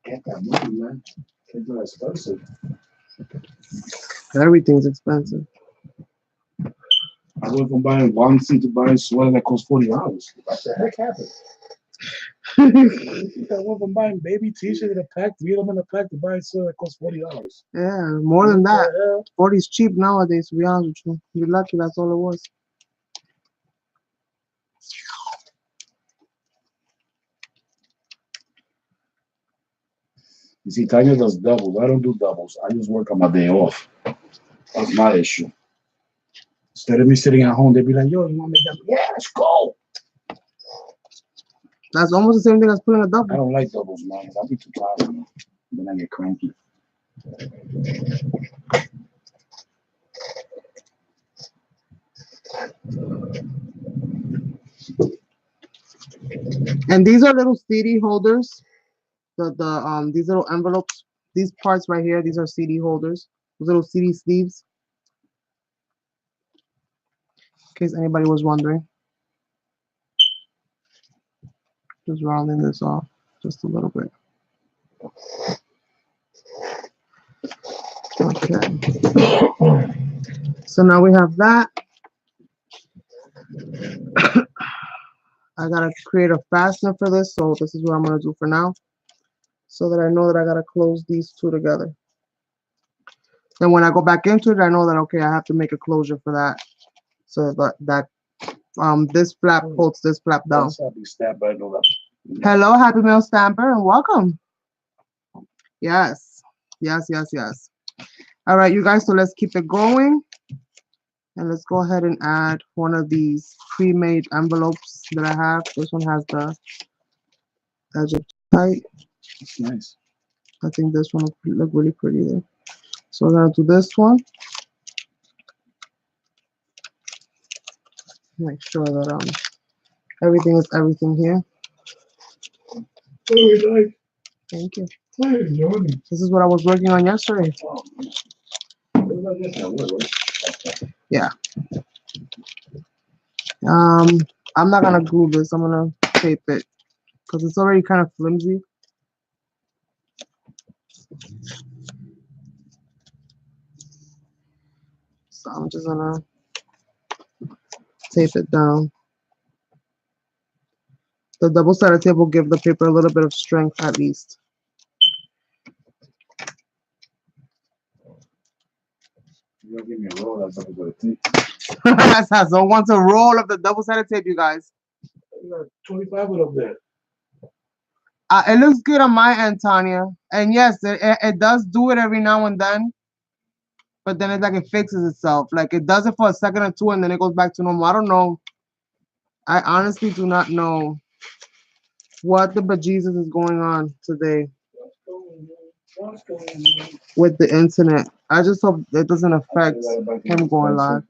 Speaker 2: get that money, man. It's not expensive.
Speaker 1: Everything's expensive.
Speaker 2: I went from buying one seat to buying sweater that costs $40. What the heck happened? I went from buying baby t-shirt in a pack, 3 of them in a pack, to buying sweater that costs $40.
Speaker 1: Yeah, more than that. 40's cheap nowadays, to be honest with you. You're lucky that's all it was.
Speaker 2: You see, Tanya does doubles. I don't do doubles. I just work on my day off. That's my issue. Instead of me sitting at home, they'd be like, yo, you want to make that? Yeah, let's go.
Speaker 1: That's almost the same thing as pulling a
Speaker 2: I
Speaker 1: double.
Speaker 2: don't like doubles, man. I'll be too tired, man. Then I get cranky.
Speaker 1: And these are little CD holders. These little envelopes, these parts right here, these are CD holders. Those little CD sleeves. In case anybody was wondering. Just rounding this off just a little bit. Okay. So now we have that. I gotta create a fastener for this, so this is what I'm gonna do for now. So that I know that I gotta close these two together. Then when I go back into it, I know that okay, I have to make a closure for that. So that this flap holds this flap down. Hello, Happy Meal Stamper, and welcome. Yes. Yes, yes, yes. All right, you guys, so let's keep it going. And let's go ahead and add one of these pre-made envelopes that I have. This one has the edge of tight.
Speaker 2: It's nice.
Speaker 1: I think this one will look really pretty there. So we're gonna do this one. Make sure that everything is everything here.
Speaker 2: Very nice.
Speaker 1: Thank you.
Speaker 2: Very nice.
Speaker 1: This is what I was working on yesterday. Yeah. I'm not gonna glue this. I'm gonna tape it because it's already kind of flimsy. So I'm just gonna tape it down. The double-sided tape will give the paper a little bit of strength at least.
Speaker 2: You gonna give me a roll? That's something good to take.
Speaker 1: So wants a roll of the double-sided tape, you guys.
Speaker 2: You got 25 of them there.
Speaker 1: It looks good on my end, Tanya. And yes, it does do it every now and then. But then it's like it fixes itself. Like it does it for a second or two and then it goes back to normal. I don't know. I honestly do not know what the bejesus is going on today with the internet. I just hope it doesn't affect him going live.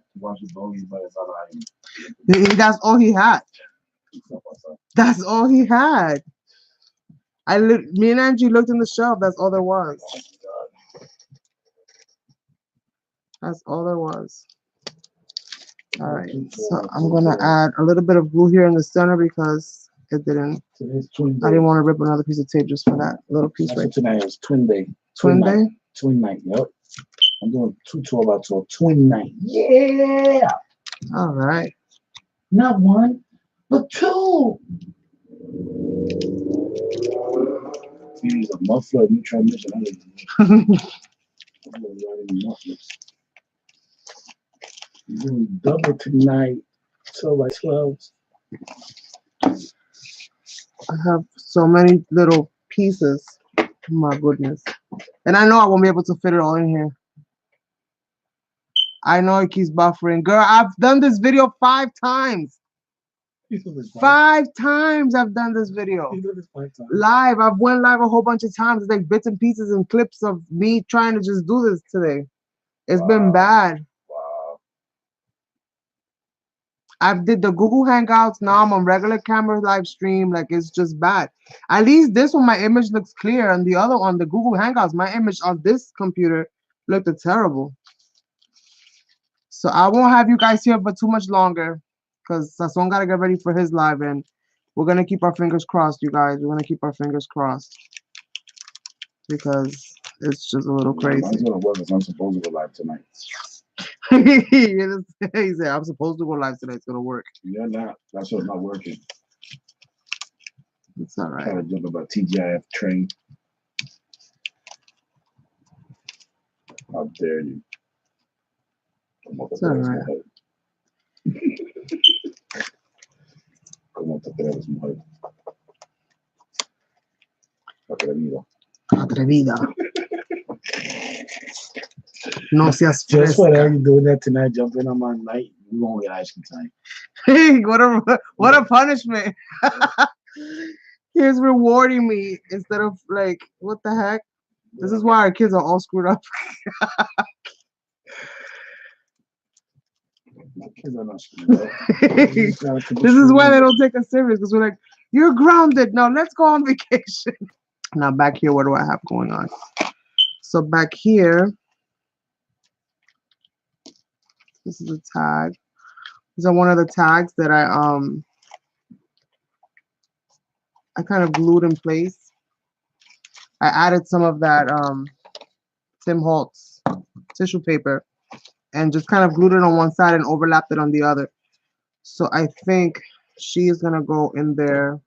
Speaker 1: That's all he had. That's all he had. Me and Angie looked in the shelf. That's all there was. That's all there was. All right. So I'm gonna add a little bit of glue here in the center because it didn't. I didn't want to rip another piece of tape just for that little piece right
Speaker 2: there. Tonight is twin day.
Speaker 1: Twin day?
Speaker 2: Twin night. Yep. I'm doing 2 12x12 twin night. Yeah.
Speaker 1: All right.
Speaker 2: Not 1, but 2. You need a muffler, new transmission. I'm doing double tonight. 12x12.
Speaker 1: I have so many little pieces. Oh my goodness. And I know I won't be able to fit it all in here. I know it keeps buffering. Girl, I've done this video 5 times. 5 times I've done this video. Live. I've went live a whole bunch of times. It's like bits and pieces and clips of me trying to just do this today. It's been bad. I've did the Google Hangouts. Now I'm on regular camera live stream. Like it's just bad. At least this one, my image looks clear. And the other on the Google Hangouts, my image on this computer looked terrible. So I won't have you guys here for too much longer because Sasson gotta get ready for his live, and we're gonna keep our fingers crossed, you guys. We're gonna keep our fingers crossed because it's just a little crazy.
Speaker 2: I'm gonna work because I'm supposed to go live tonight.
Speaker 1: He said, I'm supposed to go live today. It's gonna work.
Speaker 2: You're not. That's what's not working.
Speaker 1: It's all right.
Speaker 2: Trying to jump about TGIF train. How dare you?
Speaker 1: It's all right.
Speaker 2: ¿Cómo te atreves, mujer? Atrevido.
Speaker 1: Atrevida. No seas fresca.
Speaker 2: Just for that, you doing that tonight, jumping on my night, we won't get ice cream time.
Speaker 1: What a punishment. He's rewarding me instead of like, what the heck? This is why our kids are all screwed up.
Speaker 2: Kids are not screwed up.
Speaker 1: This is why they don't take us serious, because we're like, you're grounded. No, let's go on vacation. Now back here, what do I have going on? So back here, this is a tag. These are one of the tags that I kind of glued in place. I added some of that Tim Holtz tissue paper and just kind of glued it on one side and overlapped it on the other. So I think she is gonna go in there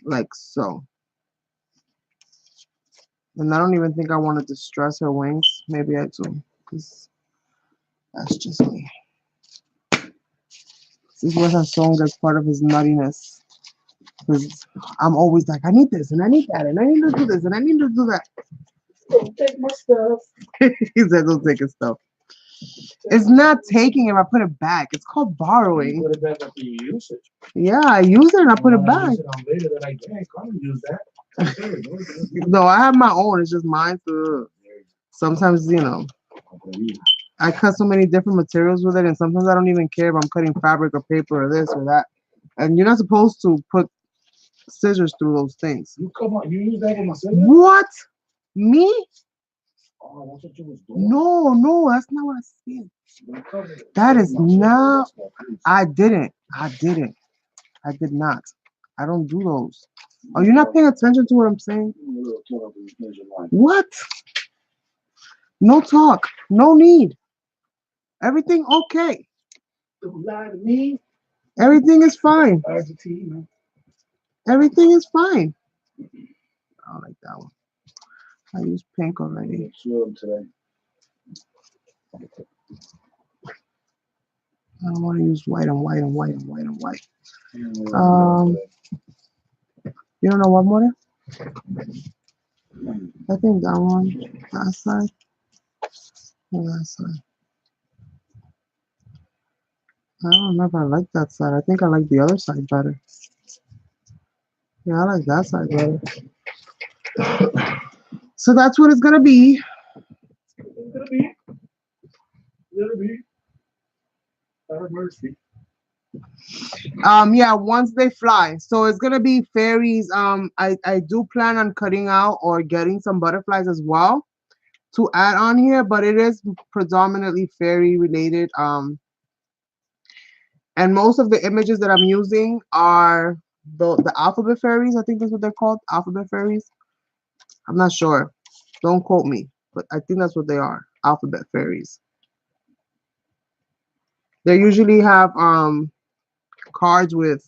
Speaker 1: like so. And I don't even think I want to distress her wings. Maybe I do, because that's just me. This is where her song gets part of his nuttiness. Because I'm always like, I need this, and I need that, and I need to do this, and I need to do that. Don't take my stuff. He said, don't take his stuff. It's not taking if I put it back. It's called borrowing.
Speaker 2: You put it back after you use it.
Speaker 1: Yeah, I use it and I put it back.
Speaker 2: Use it on later, they're like, hey, come and use that.
Speaker 1: No, I have my own. It's just mine. So sometimes, I cut so many different materials with it, and sometimes I don't even care if I'm cutting fabric or paper or this or that. And you're not supposed to put scissors through those things.
Speaker 2: You use that with my scissors?
Speaker 1: What? Me?
Speaker 2: Oh, that's what you was doing?
Speaker 1: No, that's not what I said. That is not. I did not. I don't do those. Are you not paying attention to what I'm saying? What? No talk. No need. Everything okay.
Speaker 2: Don't lie to me.
Speaker 1: Everything is fine.
Speaker 2: Argentina.
Speaker 1: Everything is fine. I don't like that one. I used pink already.
Speaker 2: Today.
Speaker 1: I don't want to use white and white and white and white and white. You don't know what more? I think that one, that side, and that side. I don't know if I like that side. I think I like the other side better. Yeah, I like that side better. So that's what it's gonna be.
Speaker 2: It's gonna be. It'll be. Out of mercy.
Speaker 1: Yeah, once they fly. So it's gonna be fairies. I do plan on cutting out or getting some butterflies as well to add on here, but it is predominantly fairy related. And most of the images that I'm using are the alphabet fairies. I think that's what they're called, alphabet fairies. I'm not sure. Don't quote me, but I think that's what they are, alphabet fairies. They usually have cards with,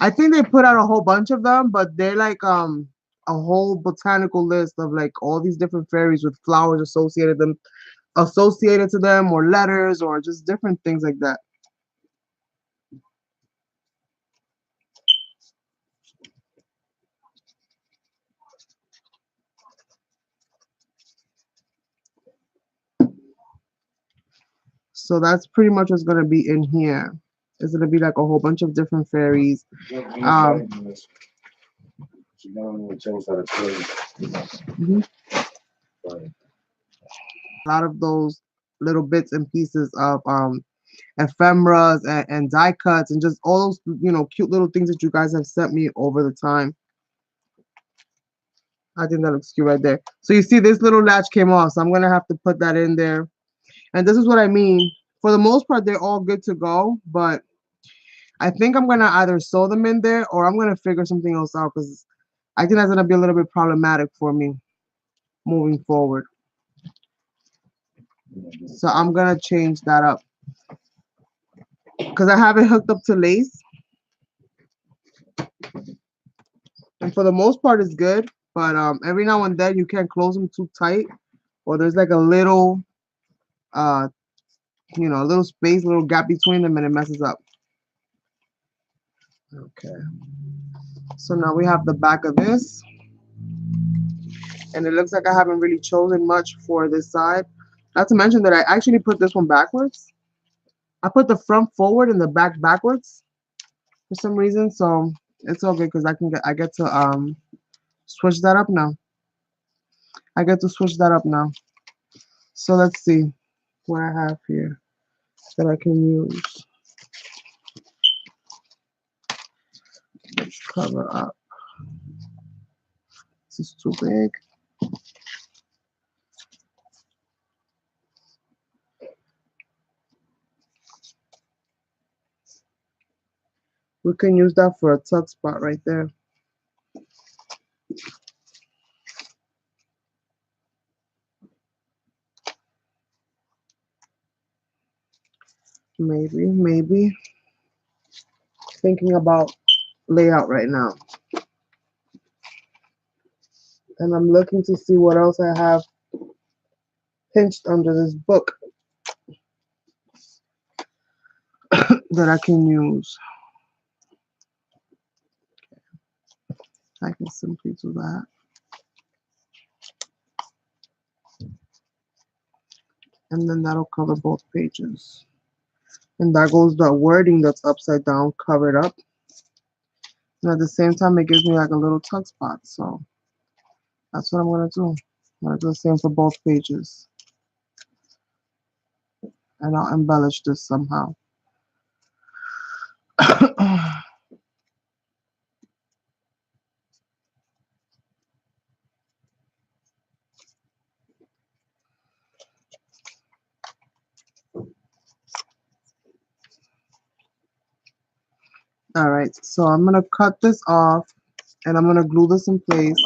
Speaker 1: I think they put out a whole bunch of them, but they're like a whole botanical list of like all these different fairies with flowers associated to them, or letters, or just different things like that. So that's pretty much what's gonna be in here. It's gonna be like a whole bunch of different fairies. A lot of those little bits and pieces of ephemeras and die cuts and just all those cute little things that you guys have sent me over the time. I think that looks cute right there. So you see this little latch came off, so I'm gonna have to put that in there. And this is what I mean. For the most part, they're all good to go, but I think I'm gonna either sew them in there or I'm gonna figure something else out, because I think that's gonna be a little bit problematic for me moving forward. So I'm gonna change that up because I have it hooked up to lace, and for the most part it's good. But every now and then you can't close them too tight, or there's like a little a little space, a little gap between them, and it messes up. Okay. So now we have the back of this. And it looks like I haven't really chosen much for this side. Not to mention that I actually put this one backwards. I put the front forward and the back backwards for some reason. So it's okay because I get to switch that up now. I get to switch that up now. So let's see what I have here that I can use. Let's cover up. This is too big. We can use that for a tuck spot right there. Maybe. Thinking about layout right now. And I'm looking to see what else I have pinched under this book that I can use. I can simply do that. and then that'll cover both pages. And that goes the wording that's upside down covered up. And at the same time, it gives me like a little tuck spot. So that's what I'm gonna do. I'm gonna do the same for both pages. And I'll embellish this somehow. All right, so I'm gonna cut this off and I'm gonna glue this in place.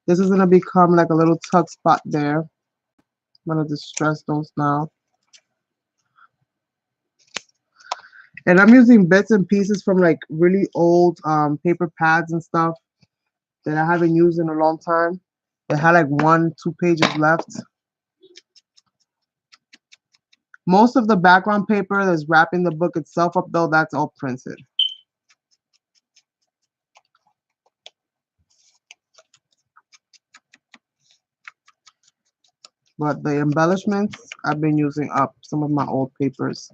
Speaker 1: This is gonna become like a little tuck spot there. I'm gonna distress those now. And I'm using bits and pieces from like really old paper pads and stuff that I haven't used in a long time. It had like 1, 2 pages left. Most of the background paper that's wrapping the book itself up though, that's all printed. But the embellishments, I've been using up some of my old papers.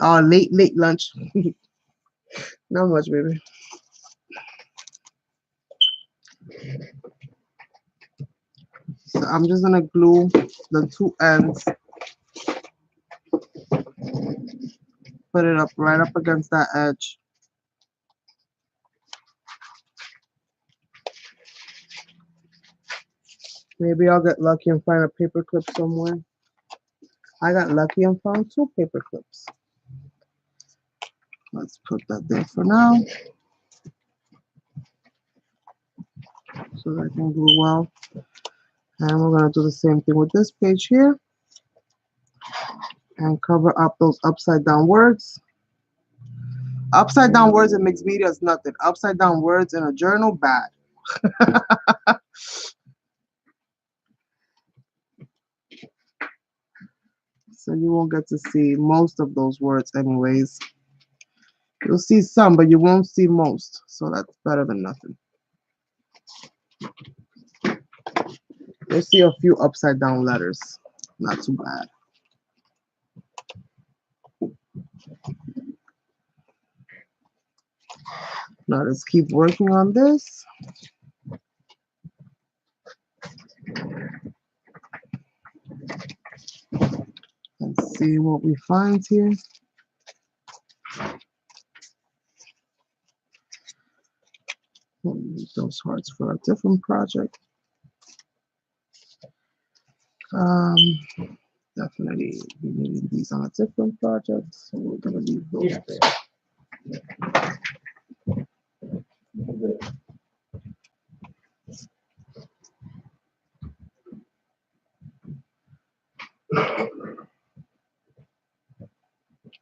Speaker 1: Oh, late lunch. Not much, baby. So I'm just gonna glue the 2 ends, put it up right up against that edge. Maybe I'll get lucky and find a paper clip somewhere. I got lucky and found 2 paper clips. Let's put that there for now so that I can glue well. And we're gonna do the same thing with this page here and cover up those upside down words. Upside down words in mixed media is nothing. Upside down words in a journal, bad. So you won't get to see most of those words anyways. You'll see some, but you won't see most. So that's better than nothing. You'll see a few upside down letters. Not too bad. Now let's keep working on this. Let's see what we find here. We'll use those hearts for a different project. Definitely be needing these on a different project, so we're gonna leave those there.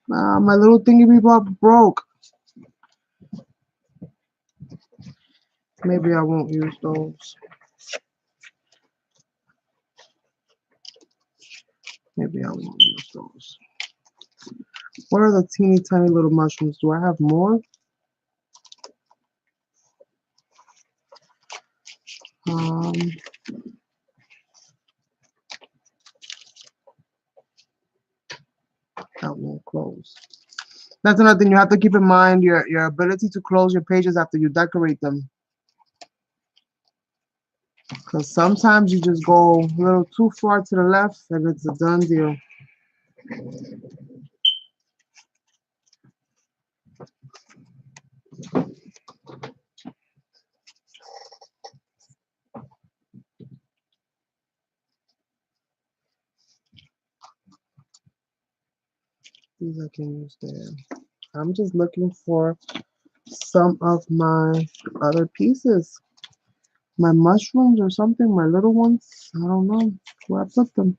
Speaker 1: My little thingy bebop broke. Maybe I won't use those. Maybe I won't use those. What are the teeny tiny little mushrooms? Do I have more? That won't close. That's another thing you have to keep in mind, your ability to close your pages after you decorate them. Because sometimes you just go a little too far to the left and it's a done deal. These I can use there. I'm just looking for some of my other pieces. My mushrooms or something, my little ones. I don't know where I put them.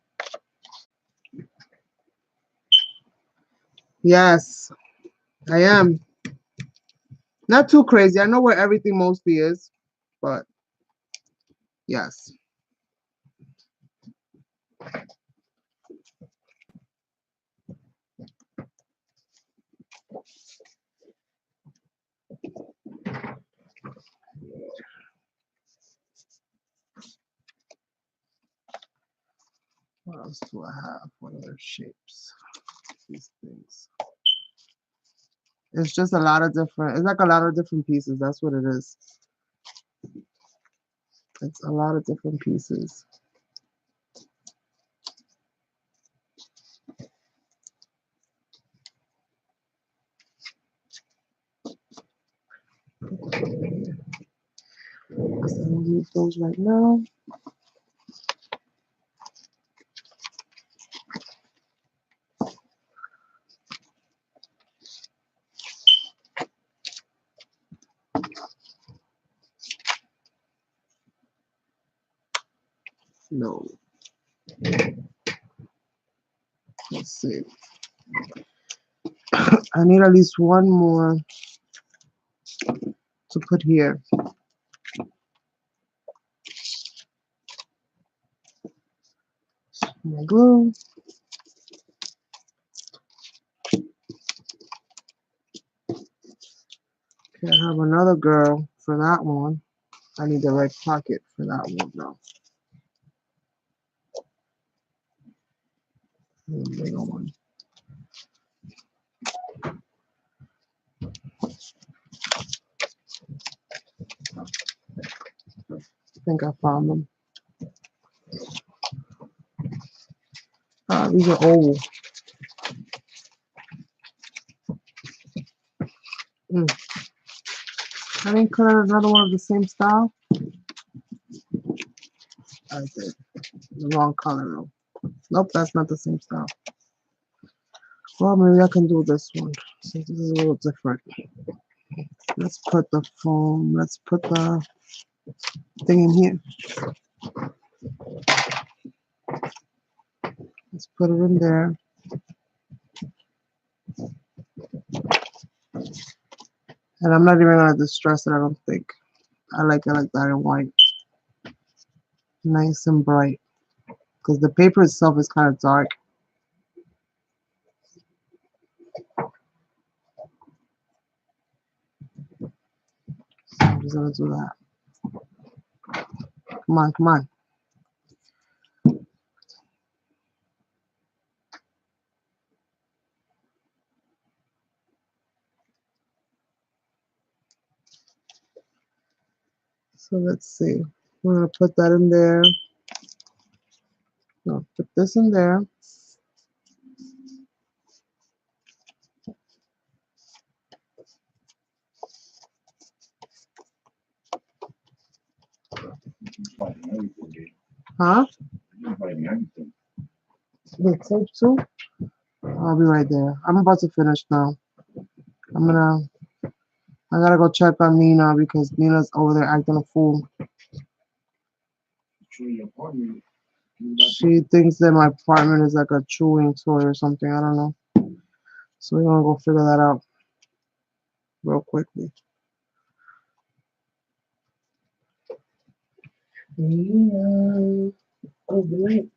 Speaker 1: Yes, I am. Not too crazy. I know where everything mostly is, but Yes. What else do I have? What other shapes? These things. It's just a lot of different, it's like a lot of different pieces. That's what it is. It's a lot of different pieces. I don't use those right now. No. Let's see. I need at least one more to put here. My glue. Okay, I have another girl for that one. I need the right pocket for that one now. The bigger one. I think I found them. These are oval. I didn't cut out another one of the same style. I did. The wrong color though. Nope, that's not the same style. Well, maybe I can do this one since this is a little different. Let's put the foam, let's put the thing in here. Let's put it in there. And I'm not even gonna distress it, I don't think. I like it like that in white. Nice and bright. Because the paper itself is kind of dark. So I'm just gonna do that. Come on, come on. So let's see. We're gonna put that in there. No, put this in there. Huh? The tape too? I'll be right there. I'm about to finish now. I gotta go check on Nina because Nina's over there acting a fool. She thinks that my apartment is like a chewing toy or something. I don't know. So we're gonna go figure that out real quickly. Nina, oh great.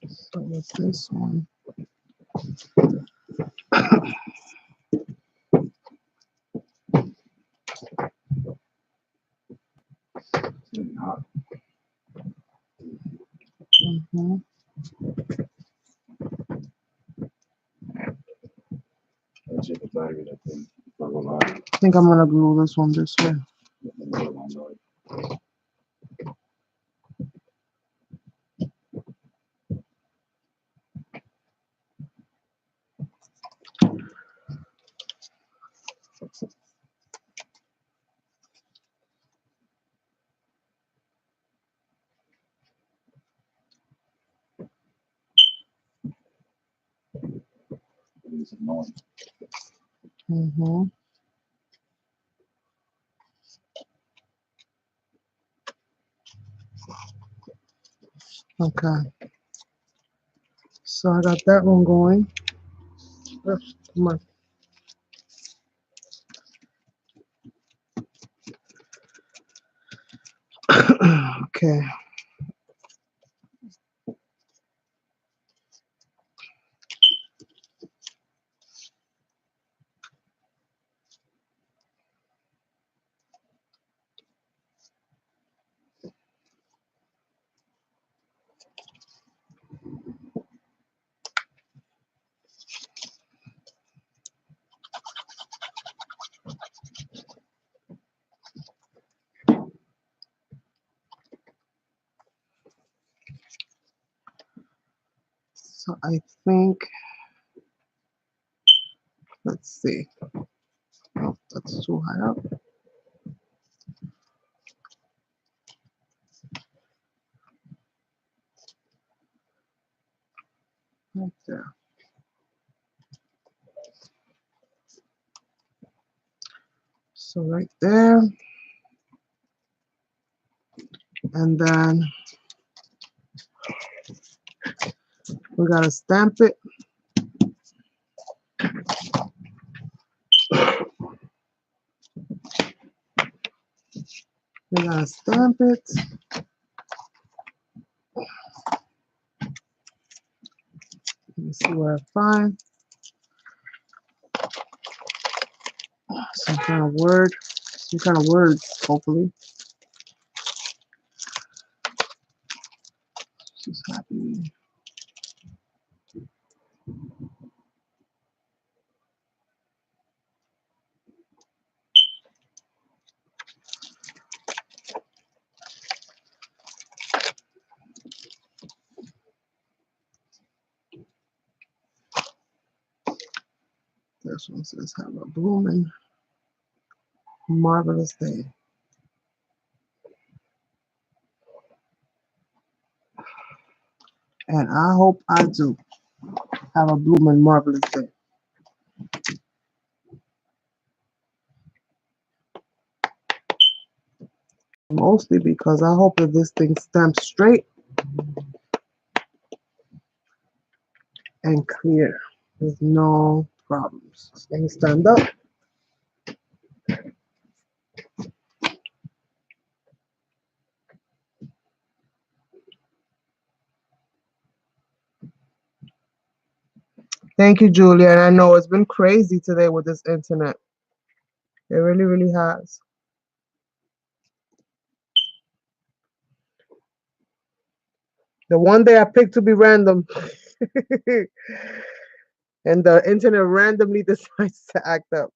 Speaker 1: So what's this one? Mm-hmm. I think I'm gonna glue this one this way. Mm-hmm. Okay. So I got that one going. Come on. Okay. So I think, let's see. Oh, that's too high up. Right there. So right there. And then we gotta stamp it. We gotta stamp it. Let me see where I find some kind of word, some kind of words, hopefully. Just happy. This one says, have a blooming, marvelous day. And I hope I do have a blooming, marvelous day. Mostly because I hope that this thing stamps straight and clear with no problems. Let me stand up. Thank you, Julia. And I know it's been crazy today with this internet. It really, really has. The one day I picked to be random, and the internet randomly decides to act up.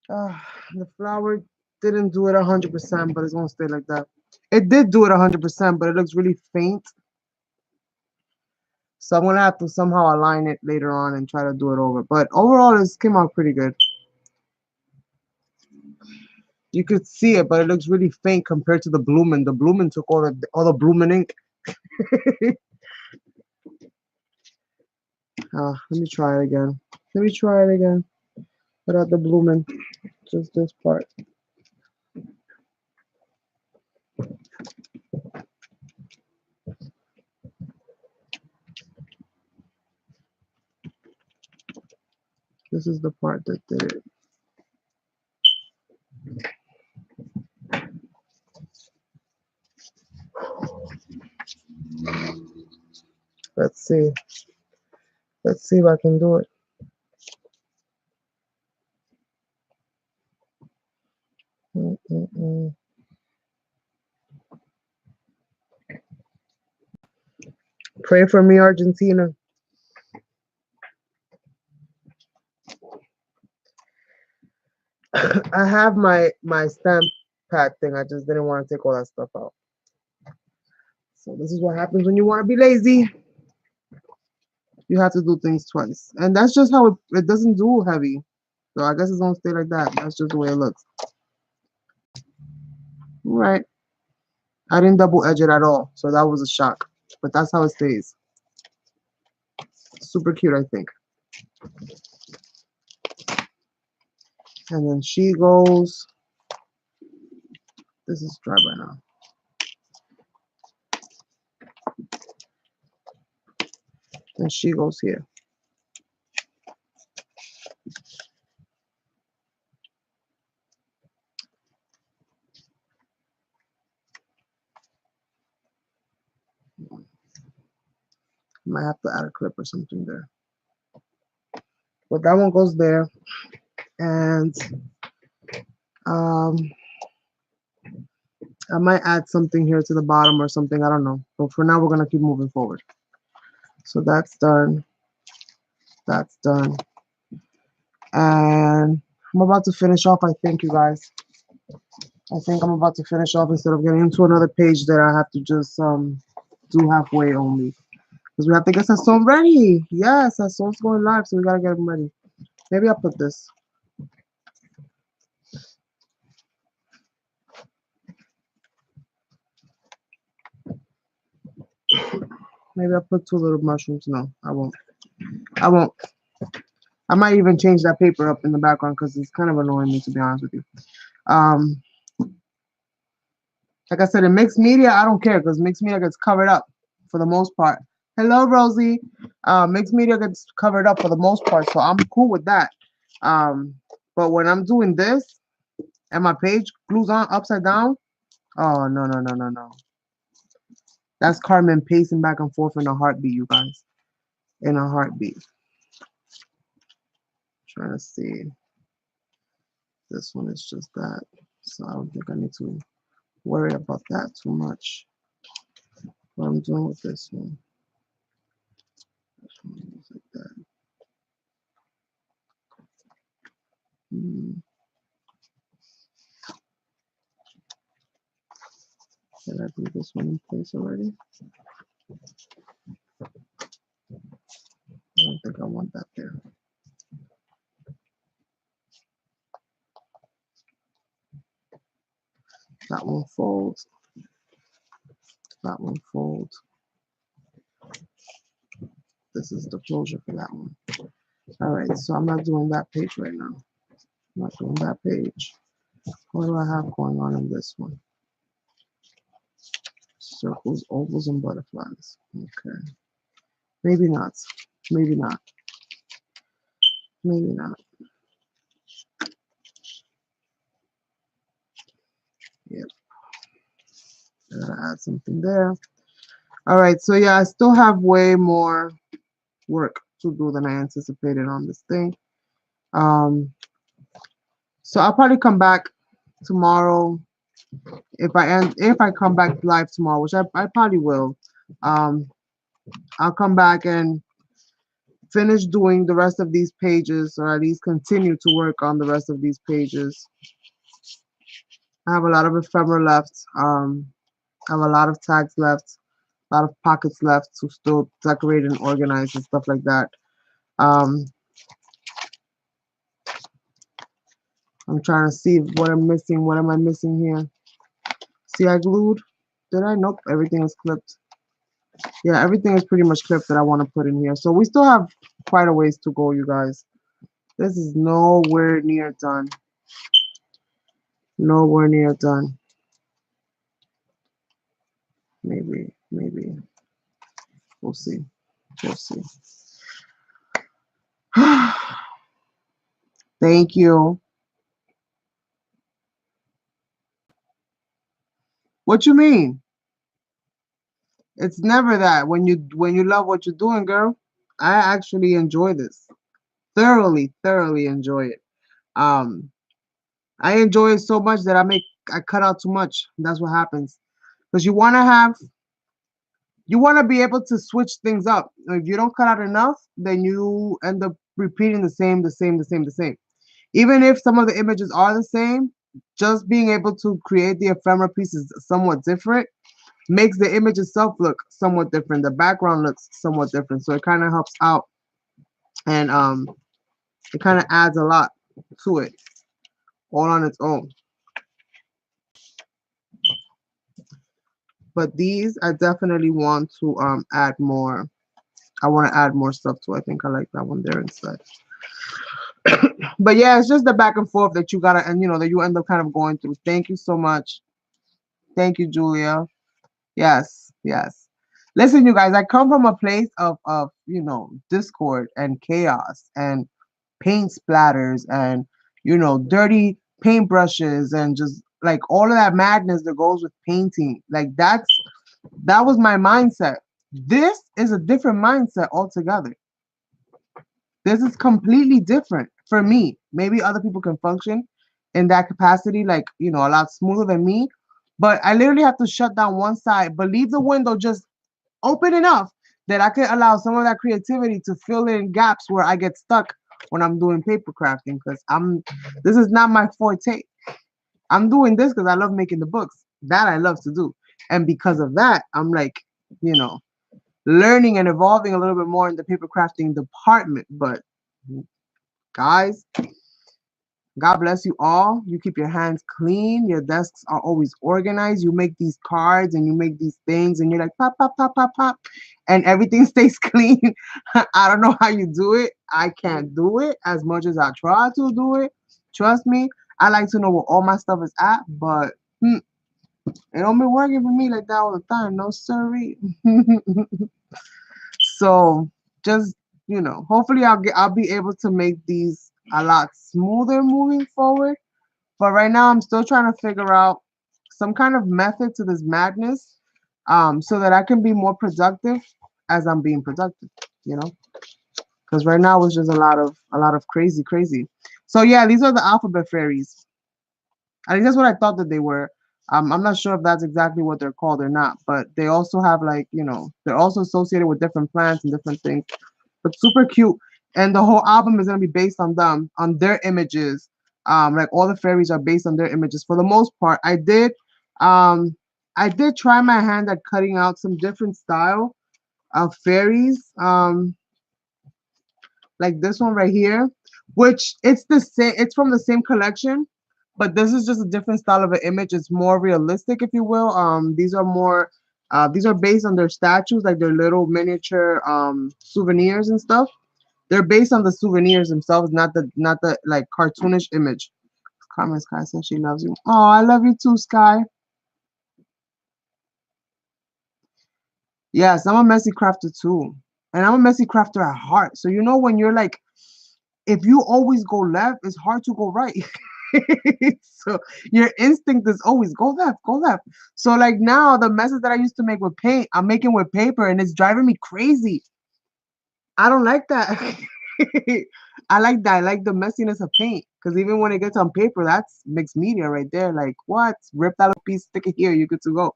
Speaker 1: The flower didn't do it 100%, but it's gonna stay like that. It did do it 100%, but it looks really faint. So I'm gonna have to somehow align it later on and try to do it over. But overall, it came out pretty good. You could see it, but it looks really faint compared to the Bloomin'. The Bloomin' took all the Bloomin' ink. Let me try it again. Let me try it again without the Bloomin'. Just this part. This is the part that did it. Let's see. Let's see if I can do it. Pray for me, Argentina. I have my stamp pad thing. I just didn't want to take all that stuff out. So this is what happens when you want to be lazy. You have to do things twice. And that's just how it doesn't do heavy. So I guess it's gonna stay like that. That's just the way it looks. Right. I didn't double edge it at all. So that was a shock. But that's how it stays. Super cute, I think. And then she goes. This is dry by now. And she goes here. might have to add a clip or something there. But that one goes there. And um, I might add something here to the bottom or something. I don't know. But for now, we're going to keep moving forward. So that's done. That's done. And I'm about to finish off, I think, you guys. I think I'm about to finish off instead of getting into another page that I have to just do halfway only. Because we have to get Sasson ready. Yes, Sasson's going live, so we got to get him ready. Maybe I'll put this. Maybe I'll put two little mushrooms. No, I won't. I won't. I might even change that paper up in the background because it's kind of annoying me, to be honest with you. Um, like I said, in mixed media, I don't care because mixed media gets covered up for the most part. Hello, Rosie. Mixed media gets covered up for the most part, so I'm cool with that. But when I'm doing this and my page glues on upside down, oh, no, no, no, no, no. That's Carmen pacing back and forth in a heartbeat, you guys. In a heartbeat. Trying to see. This one is just that. So I don't think I need to worry about that too much. What I'm doing with this one. This one is like that. Did I do this one in place already? I don't think I want that there. That one folds. That one folds. This is the closure for that one. All right, so I'm not doing that page right now. I'm not doing that page. What do I have going on in this one? Circles, ovals, and butterflies. Okay. Maybe not. Maybe not. Maybe not. Yep. I gotta add something there. All right, so yeah, I still have way more work to do than I anticipated on this thing. So I'll probably come back tomorrow if I come back live tomorrow, which I probably will. I'll come back and finish doing the rest of these pages, or at least continue to work on the rest of these pages. I have a lot of ephemera left. I have a lot of tags left, a lot of pockets left to still decorate and organize and stuff like that. I'm trying to see what I'm missing. What am I missing here? See, I glued. Did I? Nope. Everything is clipped. Yeah, everything is pretty much clipped that I want to put in here. So we still have quite a ways to go, you guys. This is nowhere near done. Nowhere near done. Maybe. We'll see. We'll see. Thank you. What you mean? It's never that. When you love what you're doing, girl, I actually enjoy this. Thoroughly enjoy it. I enjoy it so much that I cut out too much. That's what happens. Because you want to be able to switch things up. If you don't cut out enough, then you end up repeating the same. Even if some of the images are the same, just being able to create the ephemera pieces somewhat different makes the image itself look somewhat different. The background looks somewhat different. So it kind of helps out, and it kind of adds a lot to it all on its own. But these I definitely want to add more. I want to add more stuff to. I think I like that one there instead. But yeah, it's just the back and forth that you gotta, and that you end up kind of going through. Thank you so much. Thank you, Julia. Yes. Listen, you guys, I come from a place of discord and chaos and paint splatters and dirty paintbrushes and just like all of that madness that goes with painting. Like that was my mindset. This is a different mindset altogether. This is completely different for me. Maybe other people can function in that capacity, like, you know, a lot smoother than me. But I literally have to shut down one side, but leave the window just open enough that I can allow some of that creativity to fill in gaps where I get stuck when I'm doing paper crafting. Because this is not my forte. I'm doing this because I love making the books. That I love to do. And because of that, I'm like, you know, learning and evolving a little bit more in the paper crafting department. But guys, God bless you all. You keep your hands clean. Your desks are always organized. You make these cards and you make these things and you're like pop, pop, pop, pop, pop. And everything stays clean. I don't know how you do it. I can't do it as much as I try to do it. Trust me. I like to know where all my stuff is at, but it don't be working for me like that all the time. No, sorry. So just, you know, hopefully I'll be able to make these a lot smoother moving forward. But right now I'm still trying to figure out some kind of method to this madness, so that I can be more productive as I'm being productive, you know? Because right now it's just a lot of crazy, crazy. So yeah, these are the alphabet fairies. At least that's what I thought that they were. I'm not sure if that's exactly what they're called or not, but they also have, like, you know, they're also associated with different plants and different things. But super cute. And the whole album is gonna be based on them, on their images. Like all the fairies are based on their images for the most part. I did try my hand at cutting out some different style of fairies. Like this one right here, which it's from the same collection, but this is just a different style of an image. It's more realistic, if you will. These are based on their statues, like their little miniature souvenirs and stuff. They're based on the souvenirs themselves, not the like cartoonish image. Carmen Sky says she loves you. Oh, I love you too, Sky. Yes, I'm a messy crafter too. And I'm a messy crafter at heart. So you know when you're like, if you always go left, it's hard to go right. So your instinct is always go left, go left. So like now the messes that I used to make with paint, I'm making with paper and it's driving me crazy. I don't like that. I like that. I like the messiness of paint. Because even when it gets on paper, that's mixed media right there. Like, what? Rip that little piece, stick it here, you're good to go.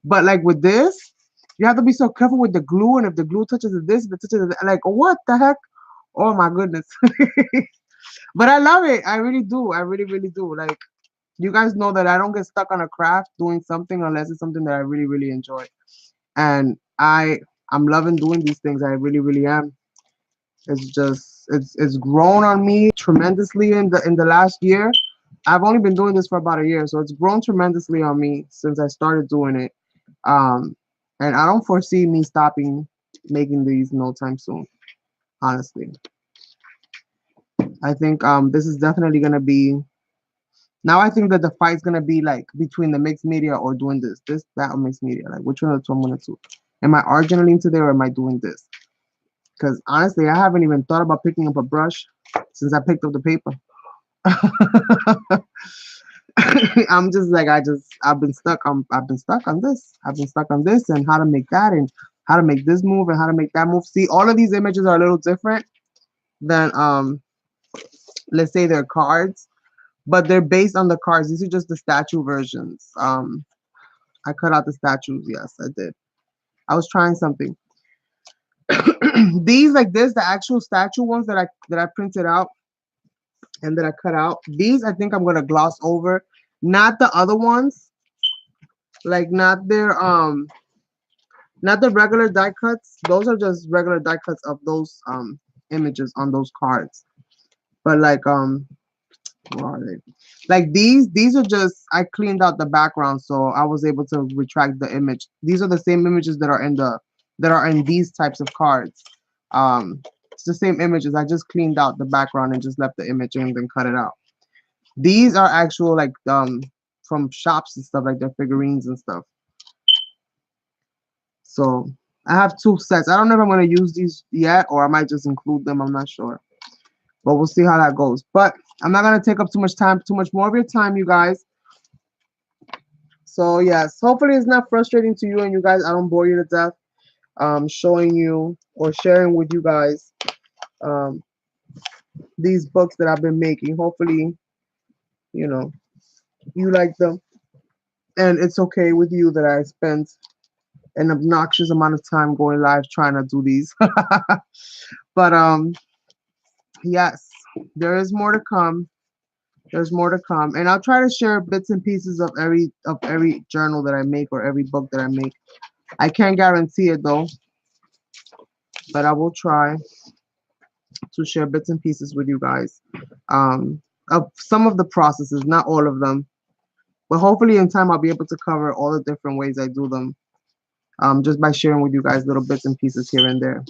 Speaker 1: But like with this, you have to be so careful with the glue. And if the glue touches this, if it touches that, like, what the heck? Oh my goodness. But I love it. I really do. I really, really do. Like, you guys know that I don't get stuck on a craft doing something unless it's something that I really, really enjoy. And I'm loving doing these things. I really, really am. It's just it's grown on me tremendously in the last year. I've only been doing this for about a year, so it's grown tremendously on me since I started doing it. Um, and I don't foresee me stopping making these no time soon. Honestly, I think this is definitely gonna be. Now I think that the fight's gonna be like between the mixed media or doing this, that, or mixed media. Like which one of the two I'm gonna do? Am I originally today or am I doing this? Because honestly, I haven't even thought about picking up a brush since I picked up the paper. I'm just like I've been stuck. I've been stuck on this. I've been stuck on this and how to make that and how to make this move and how to make that move. See, all of these images are a little different than let's say they're cards, but they're based on the cards. These are just the statue versions. I cut out the statues. Yes, I did. I was trying something. These like this, the actual statue ones that I printed out and that I cut out. These I think I'm gonna gloss over, not the other ones, like not the regular die cuts. Those are just regular die cuts of those images on those cards. But like where are they? Like these are just I cleaned out the background so I was able to retract the image. These are the same images that are in these types of cards. It's the same images. I just cleaned out the background and just left the image and then cut it out. These are actual like from shops and stuff like their figurines and stuff. So I have two sets. I don't know if I'm gonna use these yet or I might just include them. I'm not sure. But we'll see how that goes. But I'm not gonna take up too much time, too much more of your time, you guys. So yes, hopefully it's not frustrating to you and you guys. I don't bore you to death. showing you or sharing with you guys um, these books that I've been making. Hopefully, you know, you like them, and it's okay with you that I spent an obnoxious amount of time going live trying to do these. But yes, there is more to come. There's more to come, and I'll try to share bits and pieces of every journal that I make or every book that I make. I can't guarantee it though, but I will try to share bits and pieces with you guys um, of some of the processes, not all of them, but hopefully in time I'll be able to cover all the different ways I do them just by sharing with you guys little bits and pieces here and there.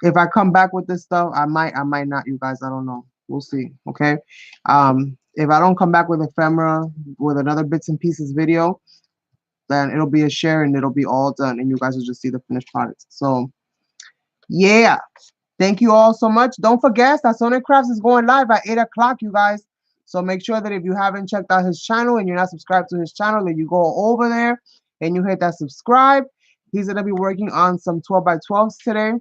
Speaker 1: If I come back with this stuff, I might not, you guys. I don't know. We'll see. Okay. If I don't come back with ephemera with another bits and pieces video, then it'll be a share and it'll be all done, and you guys will just see the finished product. So yeah. Thank you all so much. Don't forget, Sazón Crafts is going live at 8 o'clock, you guys. So make sure that if you haven't checked out his channel and you're not subscribed to his channel, that you go over there and you hit that subscribe. He's going to be working on some 12 by 12s today.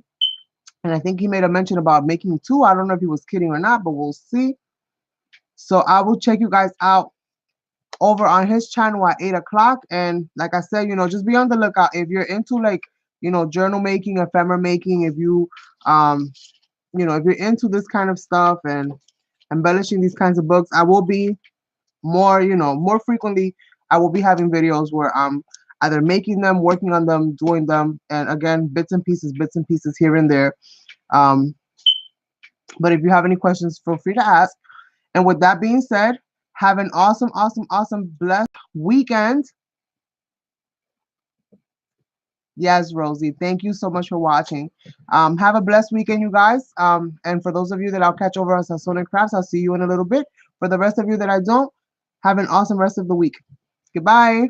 Speaker 1: And I think he made a mention about making 2. I don't know if he was kidding or not, but we'll see. So I will check you guys out over on his channel at 8 o'clock. And like I said, just be on the lookout. If you're into like, journal making, ephemera making, if you if you're into this kind of stuff and embellishing these kinds of books, I will be more frequently, I will be having videos where I'm either making them, working on them, doing them, and again, bits and pieces here and there. But if you have any questions, feel free to ask. And with that being said, have an awesome, blessed weekend. Yes, Rosie. Thank you so much for watching. Have a blessed weekend, you guys. And for those of you that I'll catch over on Sazón Crafts, I'll see you in a little bit. For the rest of you that I don't, have an awesome rest of the week. Goodbye.